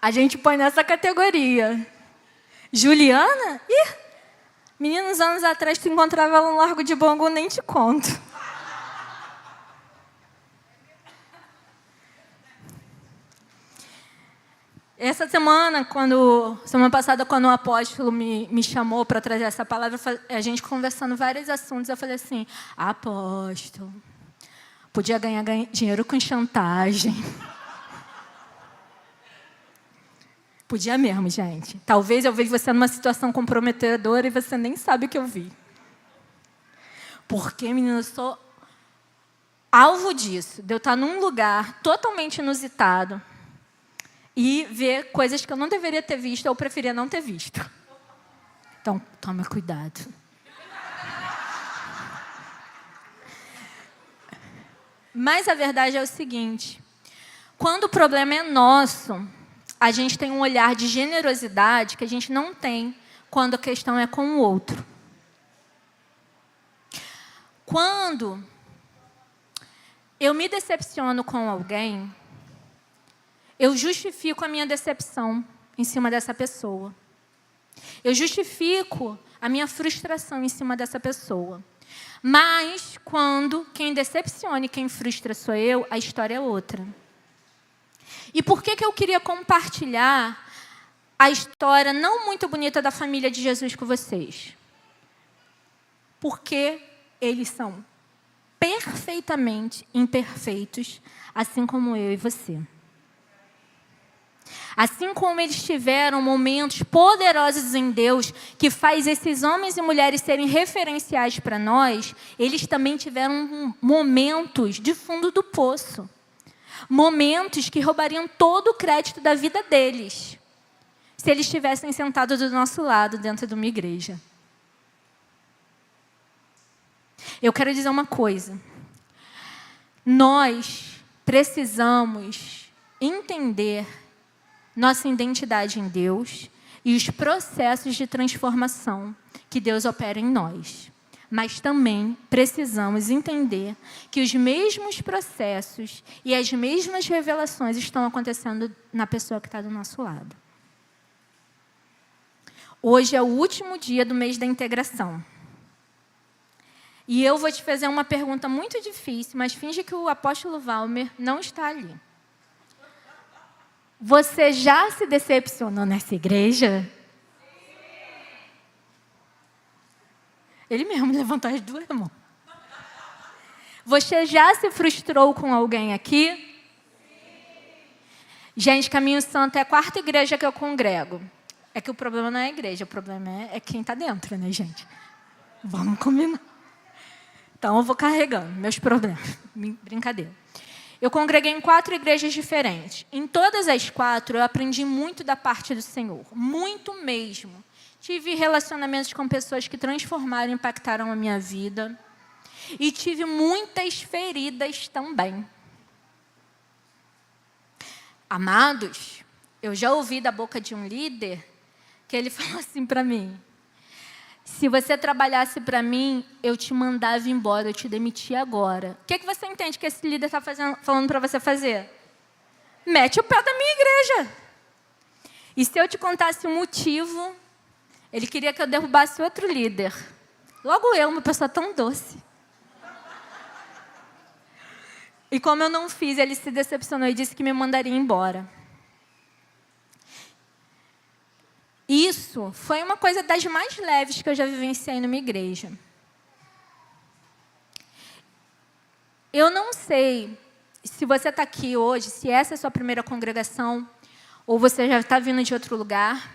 A gente põe nessa categoria. Juliana? Ih, meninos, anos atrás, tu encontrava ela no Largo de Bangu, nem te conto. Essa semana, semana passada, quando o apóstolo me chamou para trazer essa palavra, a gente conversando vários assuntos, eu falei assim, apóstolo, podia ganhar dinheiro com chantagem. Podia mesmo, gente. Talvez eu veja você numa situação comprometedora e você nem sabe o que eu vi. Porque, menina, eu sou alvo disso, de eu estar num lugar totalmente inusitado e ver coisas que eu não deveria ter visto ou preferia não ter visto. Então, toma cuidado. Mas a verdade é o seguinte, quando o problema é nosso, a gente tem um olhar de generosidade que a gente não tem quando a questão é com o outro. Quando eu me decepciono com alguém, eu justifico a minha decepção em cima dessa pessoa. Eu justifico a minha frustração em cima dessa pessoa. Mas, quando quem decepciona e quem frustra sou eu, a história é outra. E por que eu queria compartilhar a história não muito bonita da família de Jesus com vocês? Porque eles são perfeitamente imperfeitos, assim como eu e você. Assim como eles tiveram momentos poderosos em Deus, que faz esses homens e mulheres serem referenciais para nós, eles também tiveram momentos de fundo do poço. Momentos que roubariam todo o crédito da vida deles, se eles estivessem sentados do nosso lado dentro de uma igreja. Eu quero dizer uma coisa. Nós precisamos entender nossa identidade em Deus e os processos de transformação que Deus opera em nós. Mas também precisamos entender que os mesmos processos e as mesmas revelações estão acontecendo na pessoa que está do nosso lado. Hoje é o último dia do mês da integração. E eu vou te fazer uma pergunta muito difícil, mas finge que o apóstolo Valmer não está ali. Você já se decepcionou nessa igreja? Ele mesmo levantou as duas mãos. Você já se frustrou com alguém aqui? Gente, Caminho Santo é a 4ª igreja que eu congrego. É que o problema não é a igreja, o problema é quem está dentro, né, gente? Vamos combinar. Então, eu vou carregando meus problemas. Brincadeira. Eu congreguei em 4 igrejas diferentes. Em todas as 4, eu aprendi muito da parte do Senhor. Muito mesmo. Tive relacionamentos com pessoas que transformaram e impactaram a minha vida. E tive muitas feridas também. Amados, eu já ouvi da boca de um líder que ele falou assim para mim: se você trabalhasse para mim, eu te mandava embora, eu te demitia agora. O que você entende que esse líder está falando para você fazer? Mete o pé da minha igreja. E se eu te contasse o motivo, ele queria que eu derrubasse outro líder. Logo eu, uma pessoa tão doce. E como eu não fiz, ele se decepcionou e disse que me mandaria embora. Isso foi uma coisa das mais leves que eu já vivenciei numa igreja. Eu não sei se você está aqui hoje, se essa é a sua primeira congregação, ou você já está vindo de outro lugar.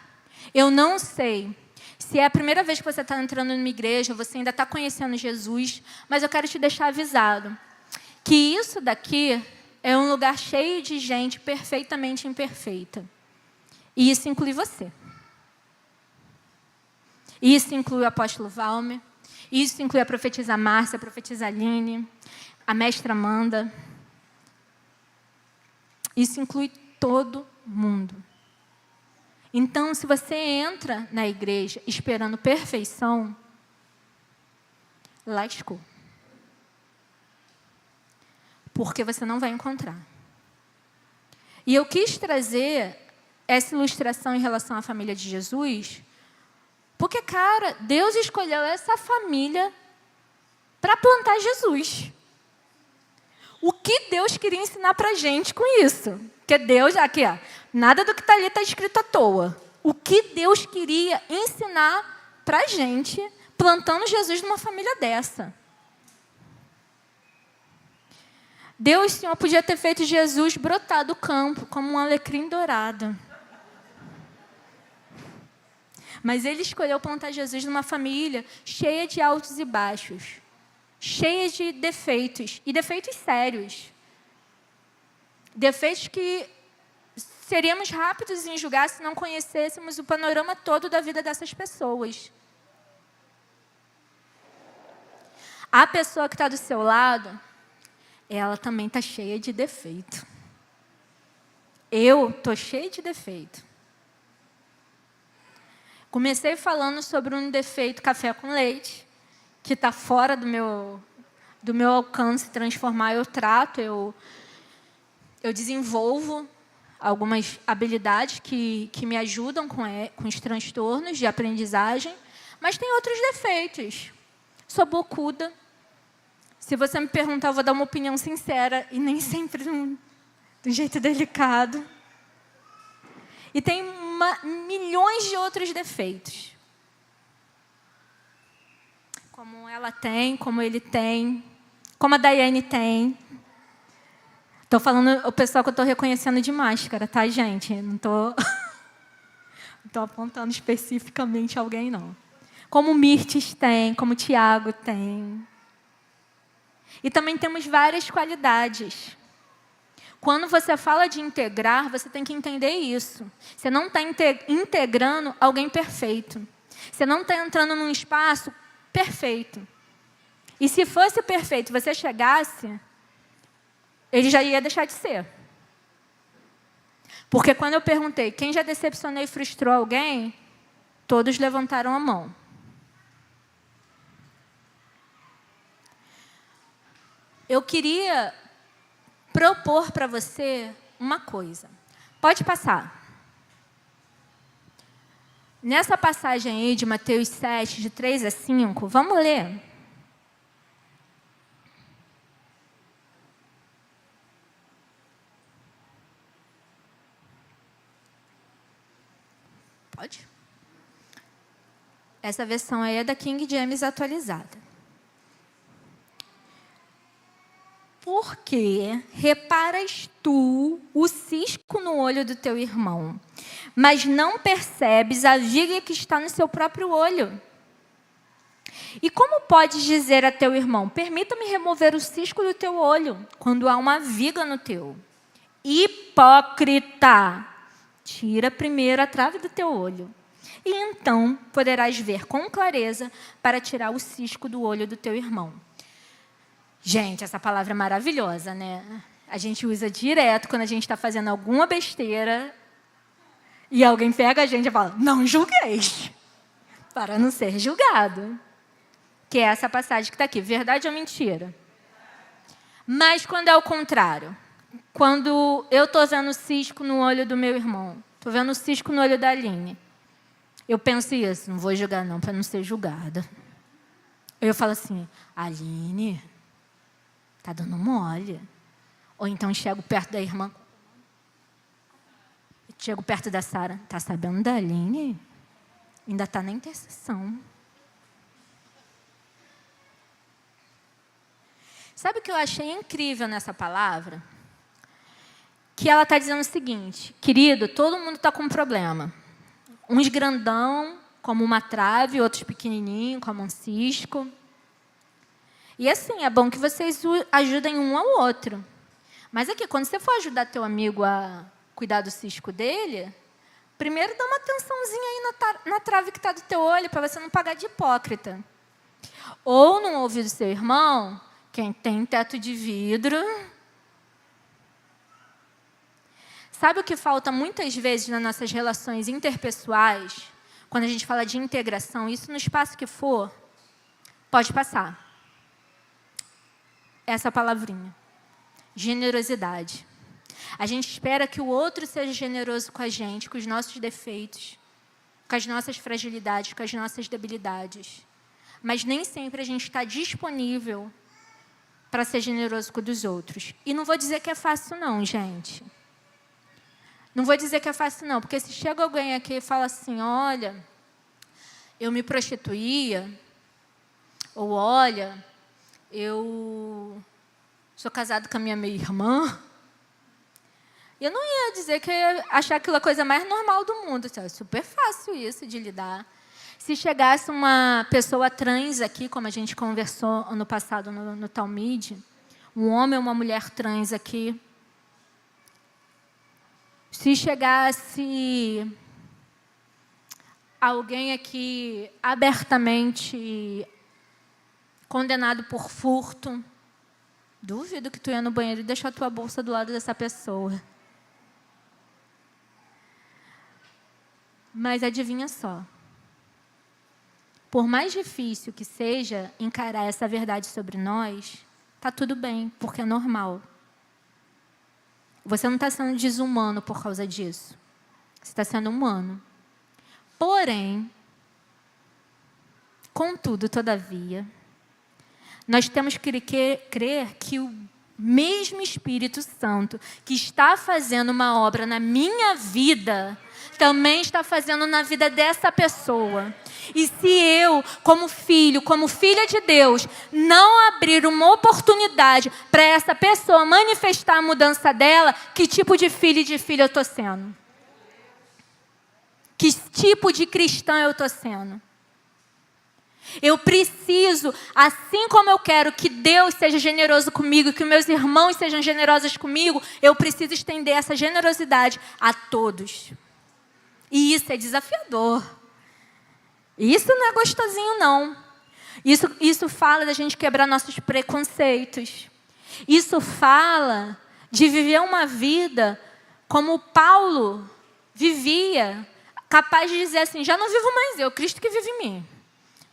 Eu não sei se é a primeira vez que você está entrando numa igreja, você ainda está conhecendo Jesus, mas eu quero te deixar avisado que isso daqui é um lugar cheio de gente perfeitamente imperfeita. E isso inclui você. Isso inclui o apóstolo Valmer, isso inclui a profetisa Márcia, a profetisa Aline, a mestra Amanda. Isso inclui todo mundo. Então, se você entra na igreja esperando perfeição, lascou. Porque você não vai encontrar. E eu quis trazer essa ilustração em relação à família de Jesus, porque, cara, Deus escolheu essa família para plantar Jesus. O que Deus queria ensinar para a gente com isso? Porque Deus, aqui, ó, nada do que está ali está escrito à toa. O que Deus queria ensinar para a gente plantando Jesus numa família dessa? Deus, Senhor, podia ter feito Jesus brotar do campo como um alecrim dourado. Mas Ele escolheu plantar Jesus numa família cheia de altos e baixos, cheia de defeitos, e defeitos sérios. Defeitos que seríamos rápidos em julgar se não conhecêssemos o panorama todo da vida dessas pessoas. A pessoa que está do seu lado, ela também está cheia de defeito. Eu estou cheia de defeito. Comecei falando sobre um defeito café com leite, que está fora do meu alcance transformar. Eu trato, eu desenvolvo algumas habilidades que me ajudam com os transtornos de aprendizagem, mas tem outros defeitos. Sou bocuda. Se você me perguntar, eu vou dar uma opinião sincera e nem sempre de um jeito delicado. E tem milhões de outros defeitos. Como ela tem, como ele tem, como a Daiane tem. Estou falando o pessoal que eu estou reconhecendo de máscara, tá, gente? Não estou apontando especificamente alguém, não. Como o Mirtes tem, como o Tiago tem. E também temos várias qualidades. Quando você fala de integrar, você tem que entender isso. Você não está integrando alguém perfeito. Você não está entrando num espaço perfeito. E se fosse perfeito, você chegasse, ele já ia deixar de ser. Porque quando eu perguntei quem já decepcionou e frustrou alguém, todos levantaram a mão. Eu queria propor para você uma coisa. Pode passar. Nessa passagem aí de Mateus 7, de 3 a 5, vamos ler. Pode? Essa versão aí é da King James atualizada. Porque reparas tu o cisco no olho do teu irmão, mas não percebes a viga que está no seu próprio olho? E como podes dizer a teu irmão, permita-me remover o cisco do teu olho, quando há uma viga no teu? Hipócrita! Tira primeiro a trave do teu olho, e então poderás ver com clareza para tirar o cisco do olho do teu irmão. Gente, essa palavra é maravilhosa, né? A gente usa direto quando a gente está fazendo alguma besteira e alguém pega a gente e fala, não julgueis, para não ser julgado. Que é essa passagem que está aqui, verdade ou mentira? Mas quando é o contrário, quando eu estou vendo o cisco no olho do meu irmão, estou vendo o cisco no olho da Aline, eu penso isso, não vou julgar não, para não ser julgada. Eu falo assim, Aline, está dando mole. Ou então chego perto da irmã, chego perto da Sara, está sabendo da Aline? Ainda está na intercessão. Sabe o que eu achei incrível nessa palavra? Que ela está dizendo o seguinte, querido, todo mundo está com um problema. Uns grandão, como uma trave, outros pequenininho, como um cisco. E assim, é bom que vocês ajudem um ao outro. Mas aqui, quando você for ajudar teu amigo a cuidar do cisco dele, primeiro dá uma atençãozinha aí na trave que está do teu olho, para você não pagar de hipócrita. Ou no ouvido do seu irmão, quem tem teto de vidro. Sabe o que falta muitas vezes nas nossas relações interpessoais, quando a gente fala de integração, isso no espaço que for, pode passar. Essa palavrinha, generosidade. A gente espera que o outro seja generoso com a gente, com os nossos defeitos, com as nossas fragilidades, com as nossas debilidades. Mas nem sempre a gente está disponível para ser generoso com os dos outros. E não vou dizer que é fácil não, gente. Não vou dizer que é fácil não, porque se chega alguém aqui e fala assim, olha, eu me prostituía, ou olha, eu sou casado com a minha meia-irmã, eu não ia dizer que ia achar aquilo a coisa mais normal do mundo. É super fácil isso de lidar. Se chegasse uma pessoa trans aqui, como a gente conversou ano passado no Talmide, um homem ou uma mulher trans aqui, se chegasse alguém aqui abertamente condenado por furto, duvido que tu ia no banheiro e deixar a tua bolsa do lado dessa pessoa. Mas adivinha só. Por mais difícil que seja encarar essa verdade sobre nós, está tudo bem, porque é normal. Você não está sendo desumano por causa disso. Você está sendo humano. Porém, contudo, todavia, nós temos que crer que o mesmo Espírito Santo que está fazendo uma obra na minha vida, também está fazendo na vida dessa pessoa. E se eu, como filho, como filha de Deus, não abrir uma oportunidade para essa pessoa manifestar a mudança dela, que tipo de filho e de filha eu estou sendo? Que tipo de cristã eu estou sendo? Eu preciso, assim como eu quero que Deus seja generoso comigo, que meus irmãos sejam generosos comigo, eu preciso estender essa generosidade a todos. E isso é desafiador. Isso não é gostosinho, não. Isso fala da gente quebrar nossos preconceitos. Isso fala de viver uma vida como Paulo vivia, capaz de dizer assim, já não vivo mais eu, Cristo que vive em mim.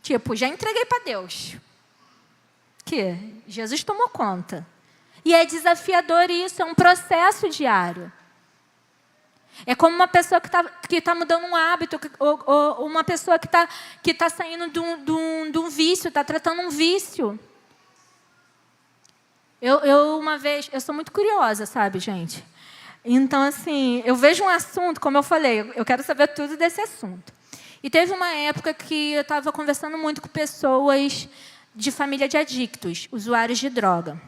Tipo, já entreguei para Deus. Que Jesus tomou conta. E é desafiador isso, é um processo diário. É como uma pessoa que tá mudando um hábito, ou uma pessoa que tá saindo de um vício, está tratando um vício. Uma vez, eu sou muito curiosa, sabe, gente? Então, assim, eu vejo um assunto, como eu falei, eu quero saber tudo desse assunto. E teve uma época que eu estava conversando muito com pessoas de família de adictos, usuários de droga.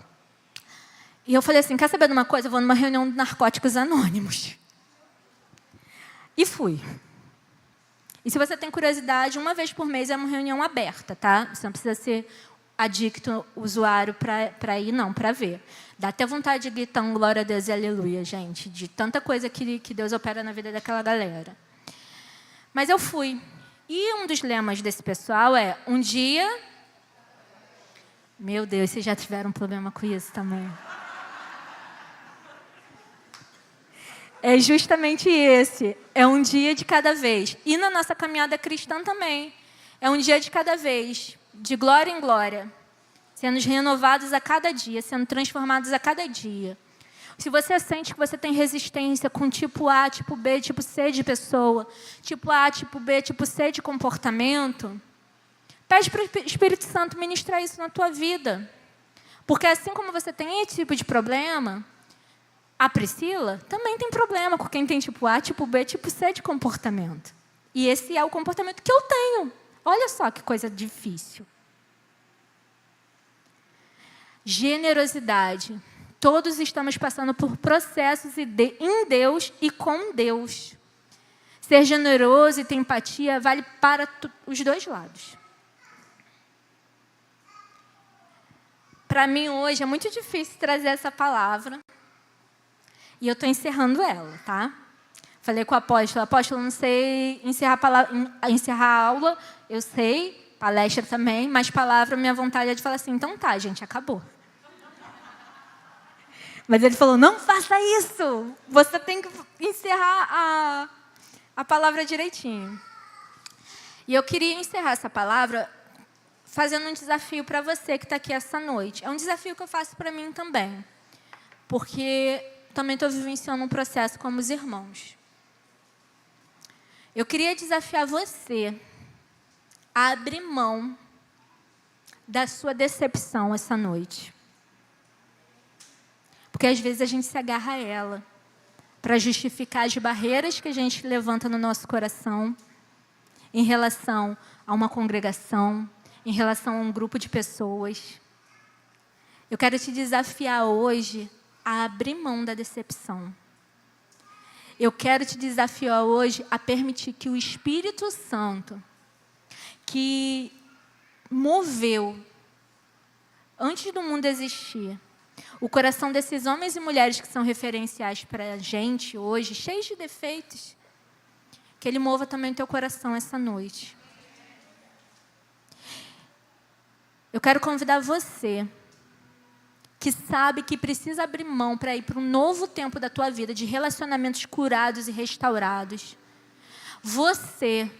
E eu falei assim, quer saber de uma coisa? Eu vou numa reunião de narcóticos anônimos. E fui. E se você tem curiosidade, uma vez por mês é uma reunião aberta, tá? Você não precisa ser adicto, usuário, para ir, não, para ver. Dá até vontade de gritar um glória a Deus e aleluia, gente, de tanta coisa que Deus opera na vida daquela galera. Mas eu fui. E um dos lemas desse pessoal é, um dia... Meu Deus, vocês já tiveram um problema com isso também. É justamente esse. É um dia de cada vez. E na nossa caminhada cristã também. É um dia de cada vez. De glória em glória. Sendo renovados a cada dia. Sendo transformados a cada dia. Se você sente que você tem resistência com tipo A, tipo B, tipo C de pessoa, tipo A, tipo B, tipo C de comportamento, pede para o Espírito Santo ministrar isso na tua vida. Porque assim como você tem esse tipo de problema, a Priscila também tem problema com quem tem tipo A, tipo B, tipo C de comportamento. E esse é o comportamento que eu tenho. Olha só que coisa difícil. Generosidade. Todos estamos passando por processos em Deus e com Deus. Ser generoso e ter empatia vale para os dois lados. Para mim, hoje, é muito difícil trazer essa palavra. E eu estou encerrando ela, tá? Falei com o apóstolo, não sei encerrar a aula, eu sei, palestra também, mas palavra, minha vontade é de falar assim, então tá, gente, acabou. Mas ele falou, não faça isso. Você tem que encerrar a palavra direitinho. E eu queria encerrar essa palavra fazendo um desafio para você que está aqui essa noite. É um desafio que eu faço para mim também. Porque também estou vivenciando um processo como os irmãos. Eu queria desafiar você a abrir mão da sua decepção essa noite. Porque às vezes a gente se agarra a ela para justificar as barreiras que a gente levanta no nosso coração em relação a uma congregação, em relação a um grupo de pessoas. Eu quero te desafiar hoje a abrir mão da decepção. Eu quero te desafiar hoje a permitir que o Espírito Santo, que moveu antes do mundo existir, o coração desses homens e mulheres que são referenciais para a gente hoje, cheios de defeitos, que Ele mova também o teu coração essa noite. Eu quero convidar você, que sabe que precisa abrir mão para ir para um novo tempo da tua vida, de relacionamentos curados e restaurados. Você,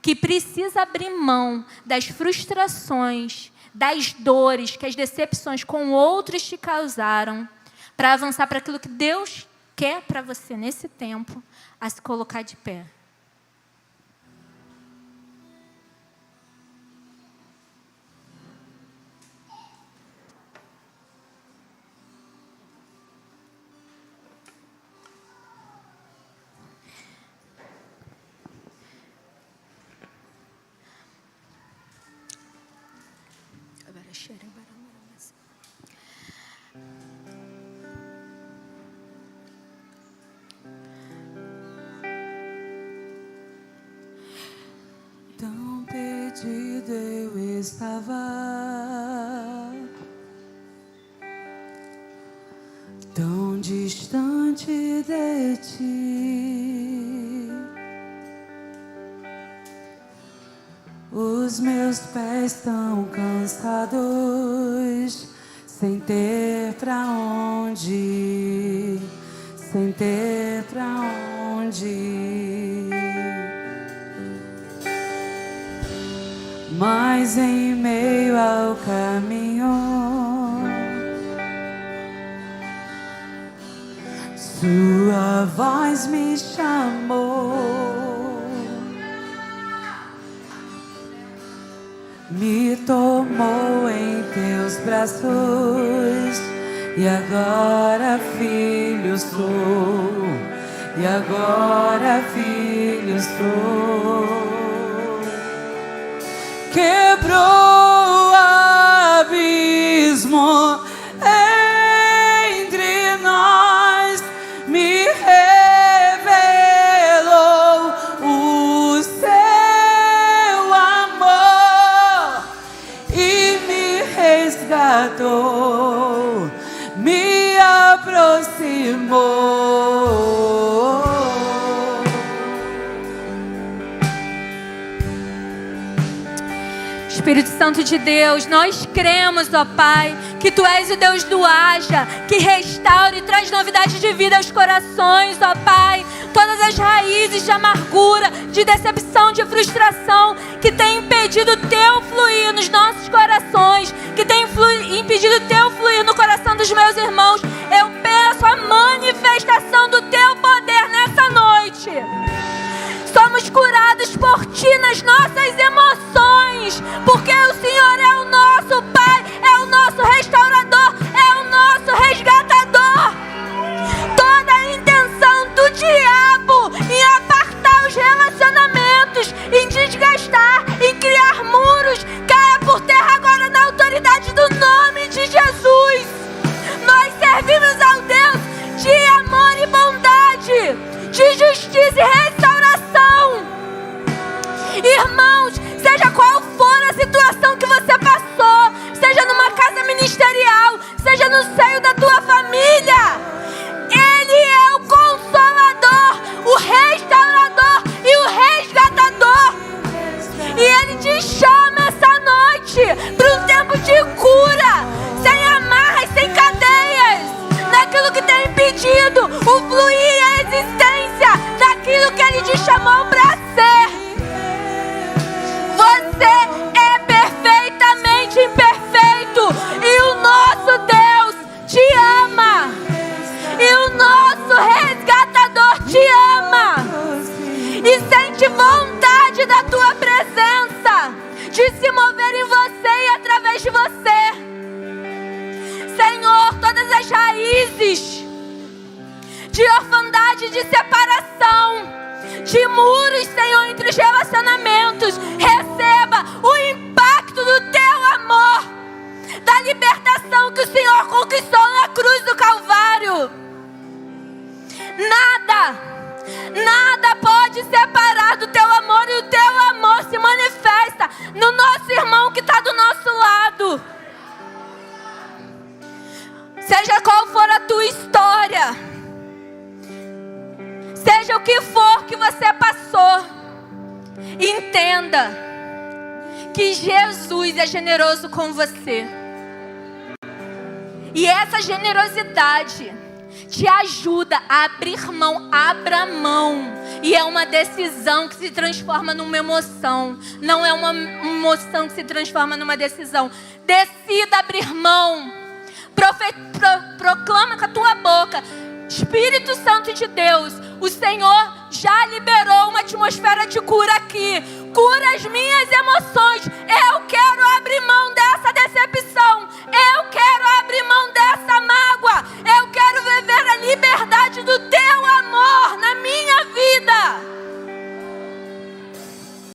que precisa abrir mão das frustrações, das dores que as decepções com outros te causaram, para avançar para aquilo que Deus quer para você nesse tempo, a se colocar de pé. Tão perdido eu estava, tão distante de ti. Os meus pés tão cansados, sem ter pra onde ir, sem ter pra onde ir. Mas em meio ao caminho, sua voz me chamou, me tomou em teus braços, e agora filho sou, e agora filho sou. Quebrou o abismo entre nós, me revelou o seu amor e me resgatou, me aproximou. Espírito Santo de Deus, nós cremos, ó Pai, que Tu és o Deus do haja, que restaura e traz novidade de vida aos corações, ó Pai. Todas as raízes de amargura, de decepção, de frustração, que tem impedido o Teu fluir nos nossos corações, que tem impedido o Teu fluir no coração dos meus irmãos, eu peço a manifestação do Teu poder nessa noite. Somos curados por Ti nas nossas emoções, porque o Senhor é o nosso Pai, é o nosso restaurador, é o nosso resgatador. Toda a intenção do diabo em apartar os relacionamentos, em desgastar, em criar muros, caia por terra agora na autoridade do nome de Jesus. Nós servimos ao Deus de amor e bondade, de justiça e restauração. Irmãos, seja qual for a situação que você passou, seja numa casa ministerial, seja no seio da tua família, Ele é o Consolador, o Restaurador e o Resgatador. E Ele te chama essa noite para um tempo de cura, sem amarras, sem cadeias, naquilo que tem impedido o fluir e a existência daquilo que Ele te chamou para ser. Você é perfeitamente imperfeito e o nosso Deus te ama. E o nosso resgatador te ama. E sente vontade da tua presença, de se mover em você e através de você. Senhor, todas as raízes de orfandade, de separação, de muros, Senhor, entre os relacionamentos, receba o impacto do Teu amor, da libertação que o Senhor conquistou na cruz do Calvário. Nada pode separar do Teu amor, e o Teu amor se manifesta no nosso irmão que está do nosso lado. Seja qual for a tua história, seja o que for que você passou, entenda que Jesus é generoso com você. E essa generosidade te ajuda a abrir mão, abra mão. E é uma decisão que se transforma numa emoção. Não é uma emoção que se transforma numa decisão. Decida abrir mão. Proclama com a tua boca: Espírito Santo de Deus, o Senhor já liberou uma atmosfera de cura aqui. Cura as minhas emoções. Eu quero